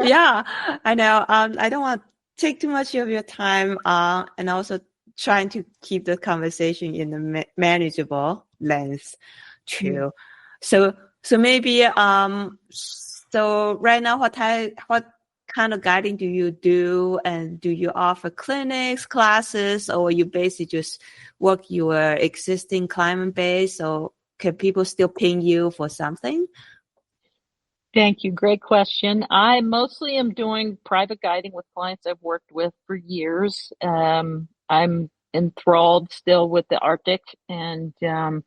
Yeah, I know. I don't want to take too much of your time, and also trying to keep the conversation in the manageable length too. So maybe, so right now, what kind of guiding do you do? And do you offer clinics, classes, or you basically just work your existing client base? Or can people still ping you for something? Thank you. Great question. I mostly am doing private guiding with clients I've worked with for years. I'm enthralled still with the Arctic and going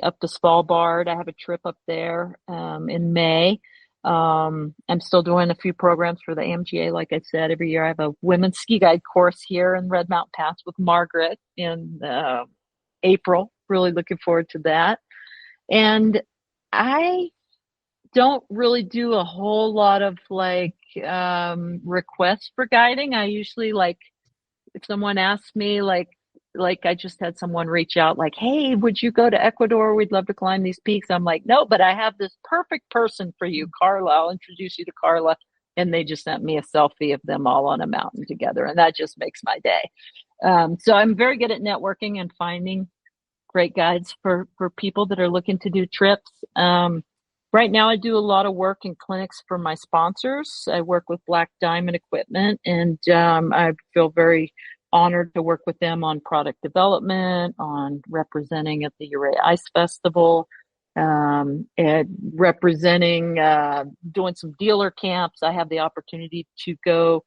up to Svalbard. I have a trip up there in May. I'm still doing a few programs for the AMGA. Like I said, every year I have a women's ski guide course here in Red Mountain Pass with Margaret in April. Really looking forward to that. And I don't really do a whole lot of requests for guiding. I usually if someone asks me like I just had someone reach out like, hey, would you go to Ecuador? We'd love to climb these peaks. I'm like, no, but I have this perfect person for you, Carla. I'll introduce you to Carla. And they just sent me a selfie of them all on a mountain together. And that just makes my day. So I'm very good at networking and finding great guides for people that are looking to do trips. Right now, I do a lot of work in clinics for my sponsors. I work with Black Diamond Equipment, and I feel very honored to work with them on product development, on representing at the Uray Ice Festival, and representing, doing some dealer camps. I have the opportunity to go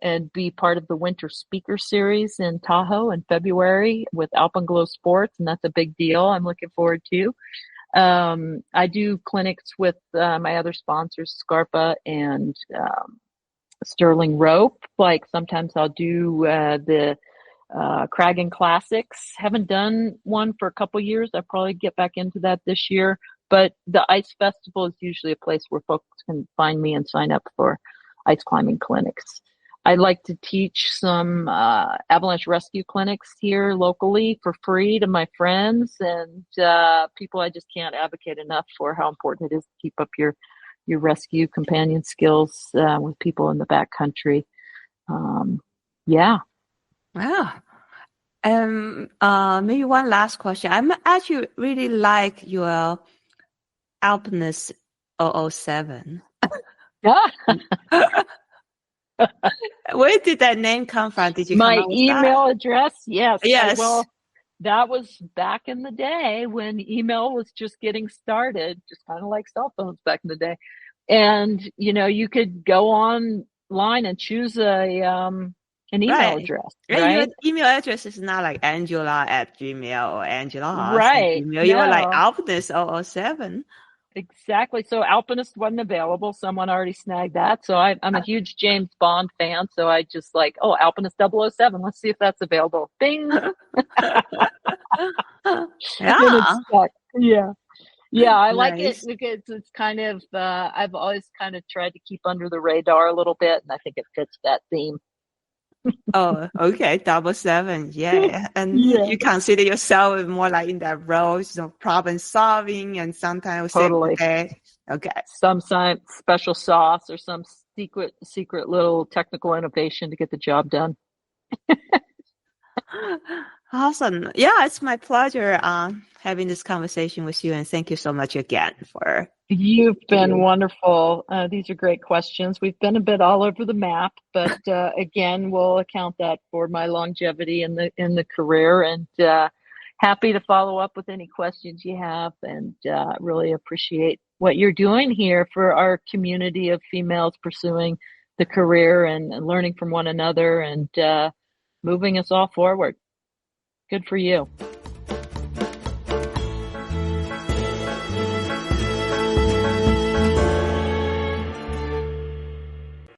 and be part of the Winter Speaker Series in Tahoe in February with Alpenglow Sports, and that's a big deal I'm looking forward to. I do clinics with my other sponsors, Scarpa and Sterling Rope. Like sometimes I'll do the Kragan Classics. Haven't done one for a couple years. I'll probably get back into that this year. But the Ice Festival is usually a place where folks can find me and sign up for ice climbing clinics. I like to teach some avalanche rescue clinics here locally for free to my friends and people. I just can't advocate enough for how important it is to keep up your rescue companion skills with people in the backcountry. Yeah. Wow. Maybe one last question. I'm actually really like your Alpinist 007. Yeah. Where did that name come from? Did you my come up with email that? address? Yes. Yes. Well, that was back in the day when email was just getting started, just kind of like cell phones back in the day. And, you could go online and choose an email address, right? Your email address is not like Angela@gmail or Angela Hawse right. @gmail. You were like Alpinist 007. Exactly. So Alpinist wasn't available. Someone already snagged that. So I'm a huge James Bond fan. So I just Alpinist 007. Let's see if that's available. Bing. Yeah. Yeah. Yeah. I like Nice. it because it's kind of, I've always kind of tried to keep under the radar a little bit. And I think it fits that theme. Oh, okay. 007. Yeah. And you consider yourself more like in that role, problem solving and sometimes totally. Okay. Some special sauce or some secret little technical innovation to get the job done. Awesome. Yeah, it's my pleasure having this conversation with you. And thank you so much again for. You've been wonderful. These are great questions. We've been a bit all over the map, but again, we'll account that for my longevity in the career, and happy to follow up with any questions you have, and really appreciate what you're doing here for our community of females pursuing the career and learning from one another and moving us all forward. Good for you.